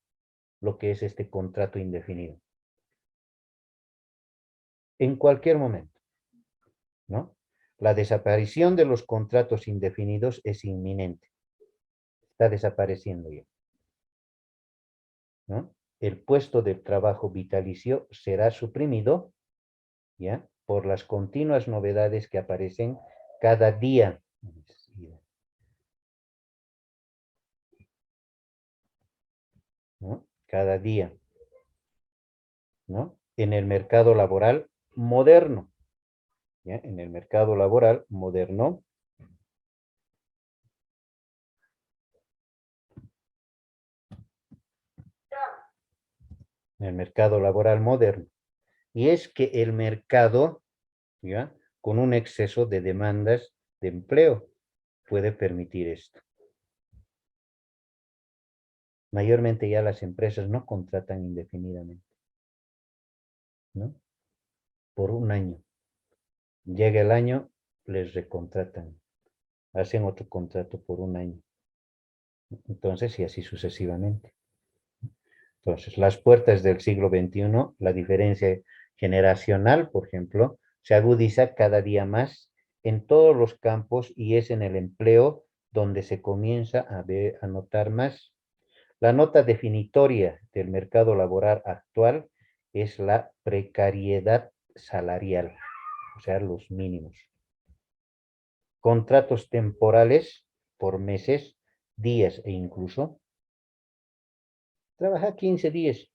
A: lo que es este contrato indefinido. En cualquier momento, ¿no? La desaparición de los contratos indefinidos es inminente. Está desapareciendo ya, ¿no? El puesto de trabajo vitalicio será suprimido, ¿ya? Por las continuas novedades que aparecen cada día. ¿No? Cada día, ¿no? En el mercado laboral moderno, ¿ya? En el mercado laboral moderno, en el mercado laboral moderno. Y es que el mercado, ¿ya? Con un exceso de demandas de empleo puede permitir esto. Mayormente ya las empresas no contratan indefinidamente, ¿no? Por un año. Llega el año, les recontratan. Hacen otro contrato por un año. Entonces, y así sucesivamente. Entonces, las puertas del siglo XXI, la diferencia generacional, por ejemplo, se agudiza cada día más en todos los campos y es en el empleo donde se comienza a notar más. La nota definitoria del mercado laboral actual es la precariedad salarial, o sea, los mínimos. Contratos temporales por meses, días e incluso. Trabaja 15 días.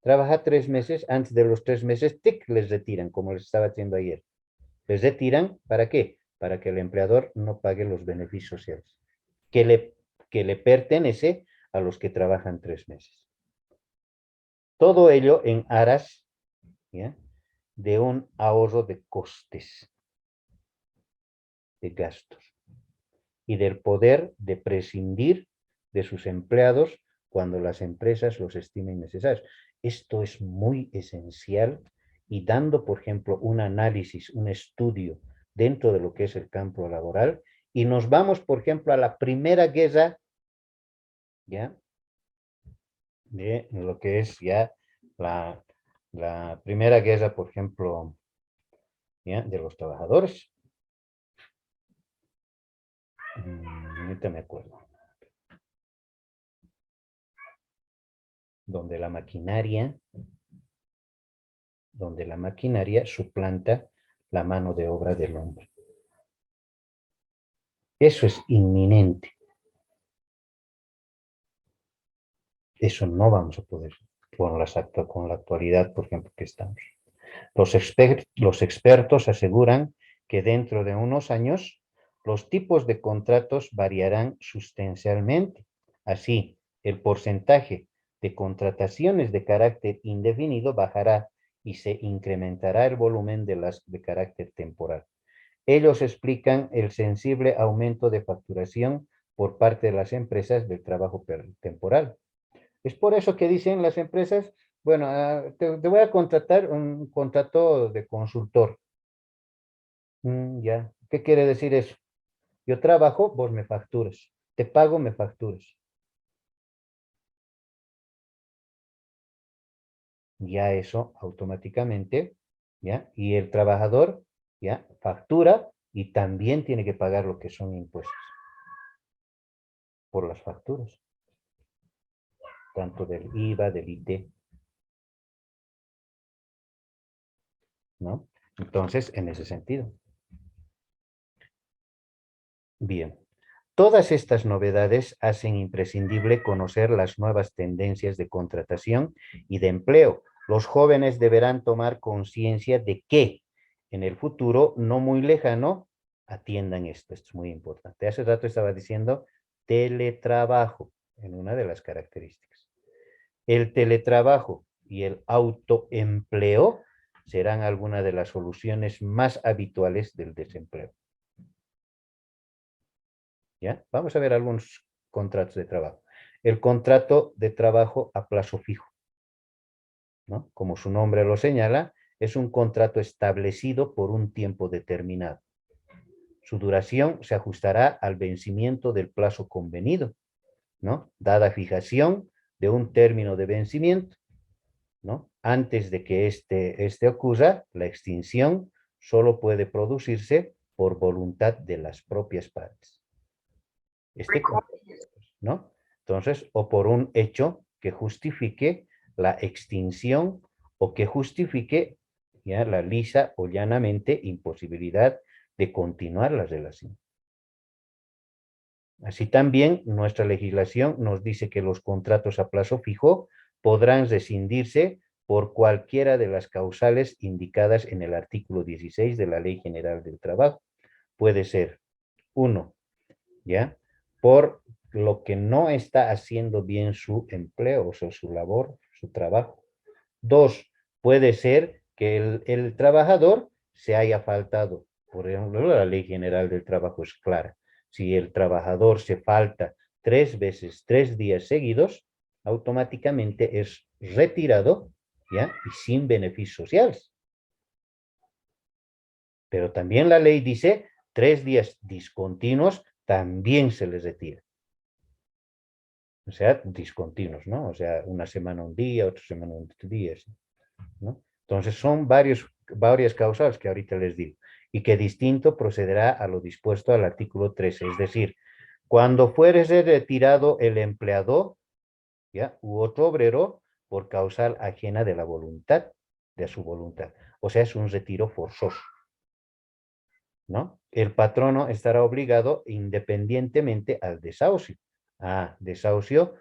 A: Trabaja 3 meses, antes de los 3 meses, tic, les retiran, como les estaba haciendo ayer. Les retiran, ¿para qué? Para que el empleador no pague los beneficios sociales, que le pertenece a los que trabajan 3 meses. Todo ello en aras, ¿ya? De un ahorro de costes, de gastos, y del poder de prescindir de sus empleados cuando las empresas los estimen necesarios. Esto es muy esencial y dando, por ejemplo, un análisis, un estudio dentro de lo que es el campo laboral, y nos vamos, por ejemplo, a la primera guerra, ¿ya? De lo que es ya la primera guerra, por ejemplo, ¿ya? De los trabajadores. Ahorita me acuerdo. Donde la maquinaria suplanta la mano de obra del hombre. Eso es inminente. Eso no vamos a poder con la actualidad, por ejemplo, que estamos. Los expertos aseguran que dentro de unos años los tipos de contratos variarán sustancialmente. Así, el porcentaje de contrataciones de carácter indefinido bajará y se incrementará el volumen de las de carácter temporal. Ellos explican el sensible aumento de facturación por parte de las empresas del trabajo temporal. Es por eso que dicen las empresas, bueno, te voy a contratar un contrato de consultor. Ya, ¿qué quiere decir eso? Yo trabajo, vos me facturas. Te pago, me facturas. Ya eso automáticamente, ¿ya? Y el trabajador, ¿ya? Factura y también tiene que pagar lo que son impuestos por las facturas, tanto del IVA, del IT, ¿no? Entonces, en ese sentido. Bien. Todas estas novedades hacen imprescindible conocer las nuevas tendencias de contratación y de empleo. Los jóvenes deberán tomar conciencia de que en el futuro no muy lejano atiendan esto. Esto es muy importante. Hace rato estaba diciendo teletrabajo en una de las características. El teletrabajo y el autoempleo serán algunas de las soluciones más habituales del desempleo. ¿Ya? Vamos a ver algunos contratos de trabajo. El contrato de trabajo a plazo fijo, ¿no? Como su nombre lo señala, es un contrato establecido por un tiempo determinado. Su duración se ajustará al vencimiento del plazo convenido, ¿no? Dada fijación de un término de vencimiento, ¿no? Antes de que este ocurra, la extinción solo puede producirse por voluntad de las propias partes. ¿No? Entonces, o por un hecho que justifique la extinción o que justifique ya la lisa o llanamente imposibilidad de continuar la relación. Así también, nuestra legislación nos dice que los contratos a plazo fijo podrán rescindirse por cualquiera de las causales indicadas en el artículo 16 de la Ley General del Trabajo. Puede ser, uno, ¿ya? Por lo que no está haciendo bien su empleo, o sea, su labor, su trabajo. Dos, puede ser que el trabajador se haya faltado. Por ejemplo, la Ley General del Trabajo es clara. Si el trabajador se falta 3 veces, 3 días seguidos, automáticamente es retirado, ¿ya? Y sin beneficios sociales. Pero también la ley dice 3 días discontinuos también se les retira. O sea, discontinuos, ¿no? O sea, una semana un día, otra semana un día, ¿no? Entonces son varias causas que ahorita les digo, y que distinto procederá a lo dispuesto al artículo 13, es decir, cuando fuere retirado el empleador, ¿ya? U otro obrero por causa ajena de la voluntad, de su voluntad. O sea, es un retiro forzoso, ¿no? El patrono estará obligado independientemente al desahucio. Desahucio,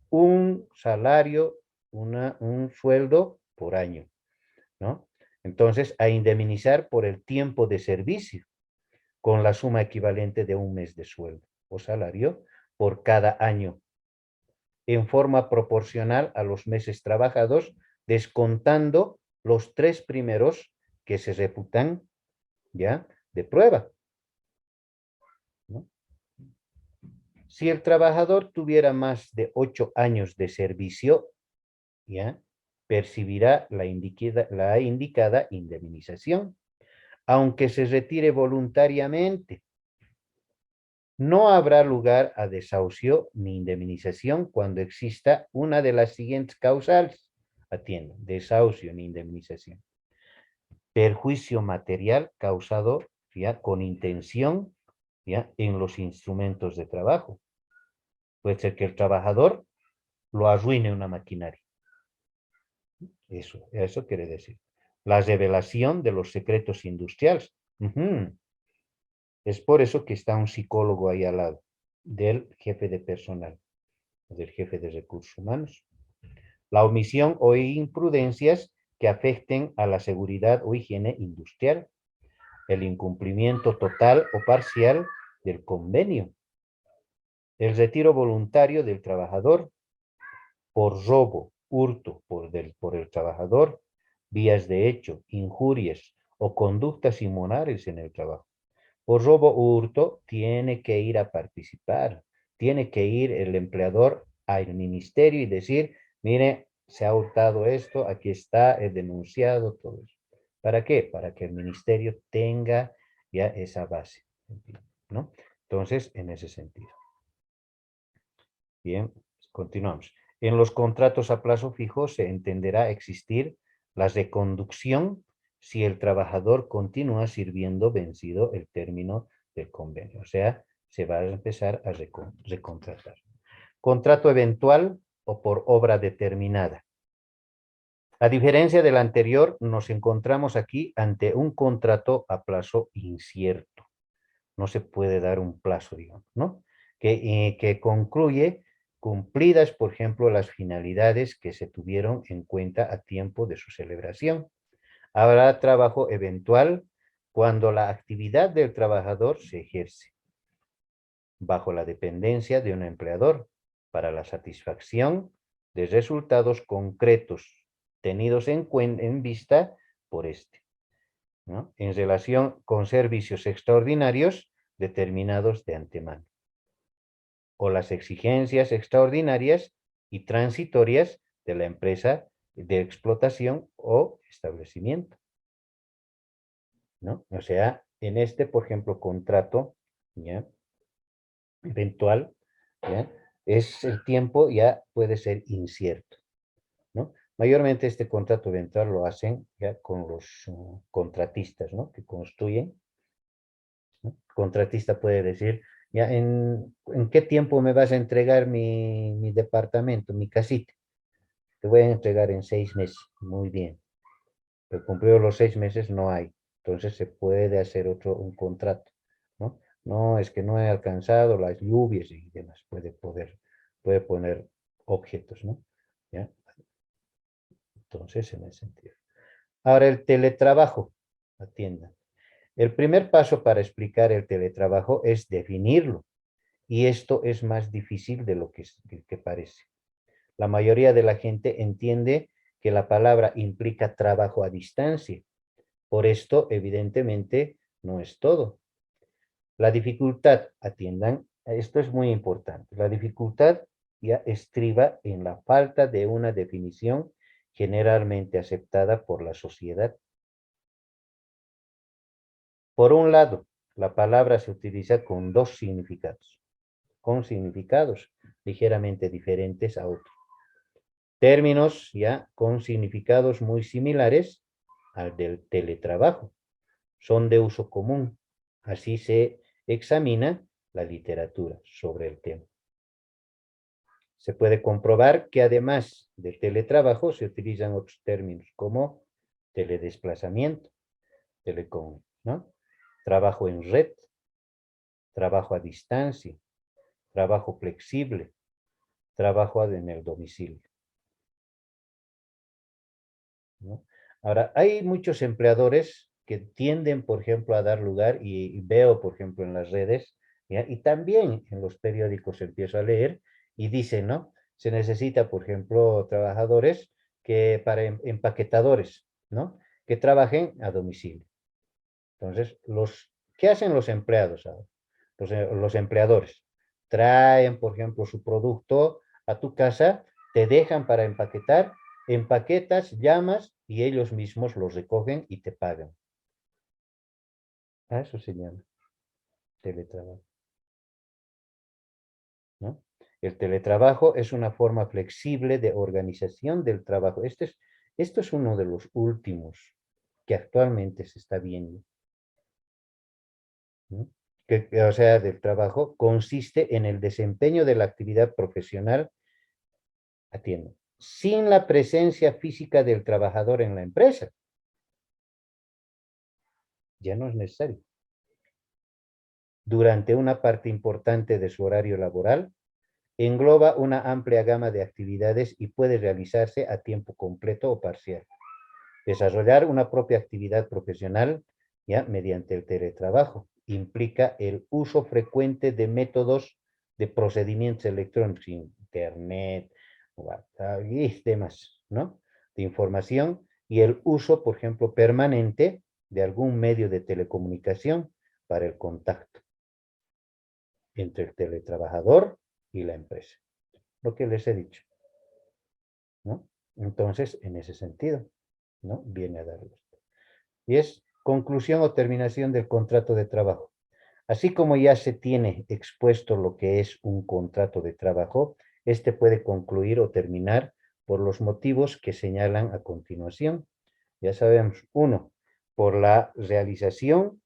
A: un salario, un sueldo por año, ¿no? Entonces, a indemnizar por el tiempo de servicio con la suma equivalente de un mes de sueldo o salario por cada año, en forma proporcional a los meses trabajados, descontando los 3 primeros que se reputan, ¿ya?, de prueba, ¿no? Si el trabajador tuviera más de 8 años de servicio, ¿ya?, percibirá la indicada indemnización, aunque se retire voluntariamente. No habrá lugar a desahucio ni indemnización cuando exista una de las siguientes causales. Atiendo, desahucio ni indemnización. Perjuicio material causado, ¿ya?, con intención, ¿ya?, en los instrumentos de trabajo. Puede ser que el trabajador lo arruine una maquinaria. Eso quiere decir. La revelación de los secretos industriales. Es por eso que está un psicólogo ahí al lado del jefe de personal, del jefe de recursos humanos. La omisión o imprudencias que afecten a la seguridad o higiene industrial. El incumplimiento total o parcial del convenio. El retiro voluntario del trabajador por robo, hurto por el trabajador, vías de hecho, injurias o conductas inmorales en el trabajo. Por robo o hurto, tiene que ir a participar. Tiene que ir el empleador al ministerio y decir, mire, se ha hurtado esto, aquí está, he denunciado todo eso. ¿Para qué? Para que el ministerio tenga ya esa base, ¿no? Entonces, en ese sentido. Bien, continuamos. En los contratos a plazo fijo se entenderá existir la reconducción si el trabajador continúa sirviendo vencido el término del convenio. O sea, se va a empezar a recontratar. Contrato eventual o por obra determinada. A diferencia del anterior, nos encontramos aquí ante un contrato a plazo incierto. No se puede dar un plazo, digamos, ¿no? Que concluye cumplidas, por ejemplo, las finalidades que se tuvieron en cuenta a tiempo de su celebración. Habrá trabajo eventual cuando la actividad del trabajador se ejerce bajo la dependencia de un empleador para la satisfacción de resultados concretos tenidos en vista por este, ¿no? En relación con servicios extraordinarios determinados de antemano, o las exigencias extraordinarias y transitorias de la empresa de explotación o establecimiento, ¿no? O sea, en este, por ejemplo, contrato, ¿ya? Eventual, ¿ya? Es el tiempo ya puede ser incierto, ¿no? Mayormente este contrato eventual lo hacen ya con los contratistas, ¿no? Que construyen, ¿no? Contratista puede decir, ya, ¿en qué tiempo me vas a entregar mi departamento, mi casita? Te voy a entregar en 6 meses. Muy bien. Pero cumplido los 6 meses no hay. Entonces se puede hacer un contrato, ¿no? No, es que no he alcanzado las lluvias y demás. Puede poner objetos, ¿no? ¿Ya? Entonces, en ese sentido. Ahora, el teletrabajo. Atiendan. El primer paso para explicar el teletrabajo es definirlo. Y esto es más difícil de lo que parece. La mayoría de la gente entiende que la palabra implica trabajo a distancia. Por esto, evidentemente, no es todo. La dificultad, atiendan, esto es muy importante. La dificultad ya estriba en la falta de una definición generalmente aceptada por la sociedad. Por un lado, la palabra se utiliza con dos significados, con significados ligeramente diferentes a otros. Términos ya con significados muy similares al del teletrabajo. Son de uso común. Así se examina la literatura sobre el tema. Se puede comprobar que además de teletrabajo se utilizan otros términos como teledesplazamiento, telecom, ¿no? Trabajo en red, trabajo a distancia, trabajo flexible, trabajo en el domicilio, ¿no? Ahora, hay muchos empleadores que tienden, por ejemplo, a dar lugar, y veo, por ejemplo, en las redes, ¿ya? Y también en los periódicos empiezo a leer, y dicen, ¿no? Se necesita, por ejemplo, trabajadores que para empaquetadores, ¿no? Que trabajen a domicilio. Entonces, ¿qué hacen los empleados ahora? Los empleadores traen, por ejemplo, su producto a tu casa, te dejan para empaquetar, empaquetas, llamas y ellos mismos los recogen y te pagan. A eso se llama teletrabajo, ¿no? El teletrabajo es una forma flexible de organización del trabajo. Esto es uno de los últimos que actualmente se está viendo, ¿no? O sea, del trabajo, consiste en el desempeño de la actividad profesional, atiendo, sin la presencia física del trabajador en la empresa. Ya no es necesario. Durante una parte importante de su horario laboral, engloba una amplia gama de actividades y puede realizarse a tiempo completo o parcial. Desarrollar una propia actividad profesional ya mediante el teletrabajo implica el uso frecuente de métodos de procedimientos electrónicos, internet, WhatsApp y demás, ¿no? De información y el uso, por ejemplo, permanente de algún medio de telecomunicación para el contacto entre el teletrabajador y la empresa. Lo que les he dicho, ¿no? Entonces, en ese sentido, ¿no? Viene a darles. Y es conclusión o terminación del contrato de trabajo. Así como ya se tiene expuesto lo que es un contrato de trabajo, este puede concluir o terminar por los motivos que señalan a continuación. Ya sabemos, uno, por la realización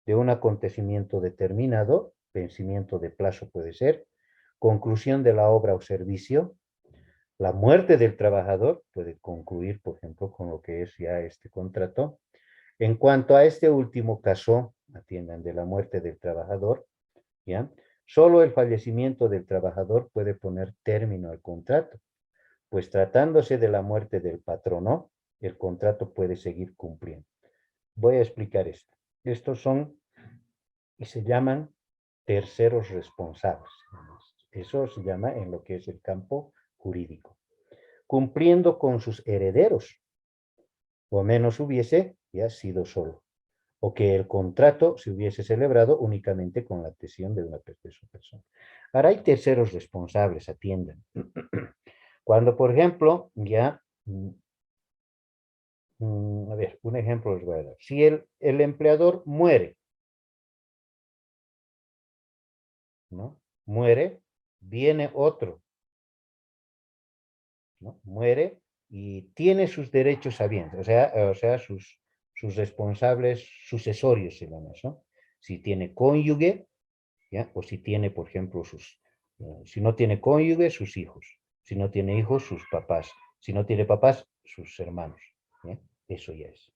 A: de un acontecimiento determinado, vencimiento de plazo puede ser, conclusión de la obra o servicio, la muerte del trabajador puede concluir, por ejemplo, con lo que es ya este contrato. En cuanto a este último caso, atiendan, de la muerte del trabajador, ¿ya? Solo el fallecimiento del trabajador puede poner término al contrato, pues tratándose de la muerte del patrono, el contrato puede seguir cumpliendo. Voy a explicar esto. Estos son y se llaman terceros responsables. Eso se llama en lo que es el campo jurídico. Cumpliendo con sus herederos, o menos hubiese ya sido solo, o que el contrato se hubiese celebrado únicamente con la adhesión de una de su persona. Ahora hay terceros responsables, atiendan. Cuando, por ejemplo, ya, a ver, un ejemplo les voy a dar. Si el empleador muere, ¿no? Muere, viene otro, ¿no? Muere y tiene sus derechos habientes, o sea sus responsables sucesorios, se llama eso. Si tiene cónyuge, ¿ya? O si tiene, por ejemplo, si no tiene cónyuge, sus hijos. Si no tiene hijos, sus papás. Si no tiene papás, sus hermanos. ¿Ya? Eso ya es,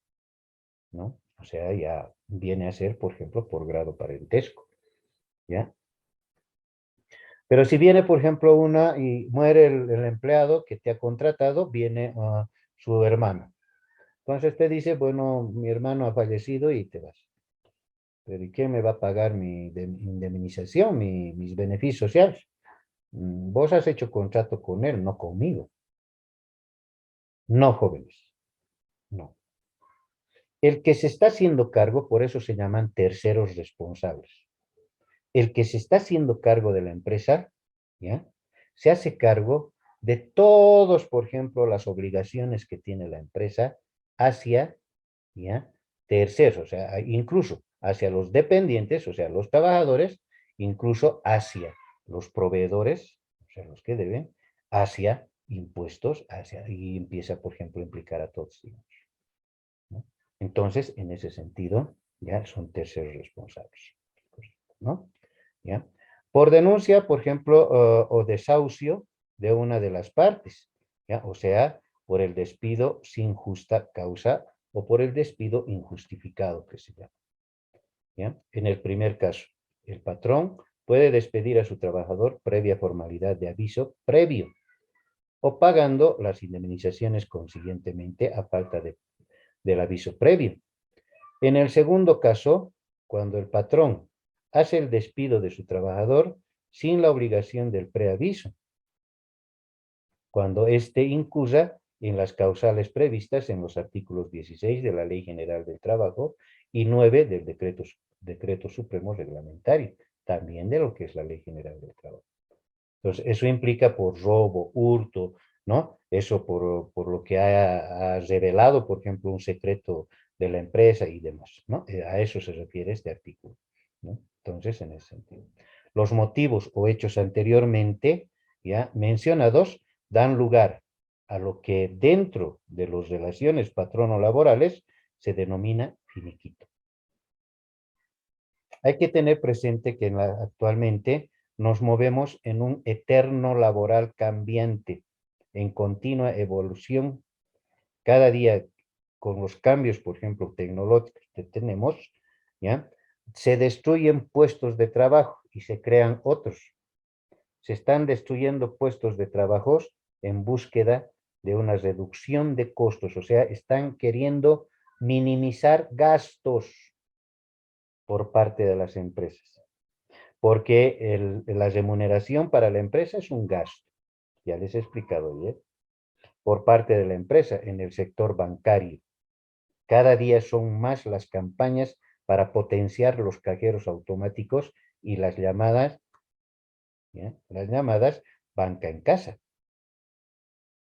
A: ¿no? O sea, ya viene a ser, por ejemplo, por grado parentesco, ¿ya? Pero si viene, por ejemplo, y muere el empleado que te ha contratado, viene su hermano. Entonces te dice, bueno, mi hermano ha fallecido y te vas. Pero ¿y quién me va a pagar mi indemnización, mis beneficios sociales? Vos has hecho contrato con él, no conmigo. No, jóvenes, no. El que se está haciendo cargo, por eso se llaman terceros responsables. El que se está haciendo cargo de la empresa, ¿ya? Se hace cargo de todos, por ejemplo, las obligaciones que tiene la empresa hacia, ¿ya? Terceros, o sea, incluso hacia los dependientes, o sea, los trabajadores, incluso hacia los proveedores, o sea, los que deben, hacia impuestos, y empieza, por ejemplo, a implicar a todos, ¿no? Entonces, en ese sentido, ya son terceros responsables, ¿no? ¿Ya? Por denuncia, por ejemplo, o desahucio de una de las partes, ¿ya? O sea, por el despido sin justa causa o por el despido injustificado, que se llama, ¿ya? En el primer caso, el patrón puede despedir a su trabajador previa formalidad de aviso previo o pagando las indemnizaciones consiguientemente a falta del aviso previo. En el segundo caso, cuando el patrón hace el despido de su trabajador sin la obligación del preaviso, cuando éste incurra en las causales previstas en los artículos 16 de la Ley General del Trabajo y 9 del Decreto Supremo Reglamentario, también de lo que es la Ley General del Trabajo. Entonces, eso implica por robo, hurto, ¿no? Eso por lo que ha revelado, por ejemplo, un secreto de la empresa y demás, ¿no? A eso se refiere este artículo, ¿no? Entonces, en ese sentido. Los motivos o hechos anteriormente ya mencionados dan lugar a lo que dentro de las relaciones patrono-laborales se denomina finiquito. Hay que tener presente que actualmente nos movemos en un eterno laboral cambiante, en continua evolución. Cada día, con los cambios, por ejemplo, tecnológicos que tenemos, ¿ya? Se destruyen puestos de trabajo y se crean otros. Se están destruyendo puestos de trabajo en búsqueda de una reducción de costos, o sea, están queriendo minimizar gastos por parte de las empresas, porque la remuneración para la empresa es un gasto, ya les he explicado bien, por parte de la empresa en el sector bancario. Cada día son más las campañas para potenciar los cajeros automáticos y las llamadas, ¿ya? Las llamadas banca en casa.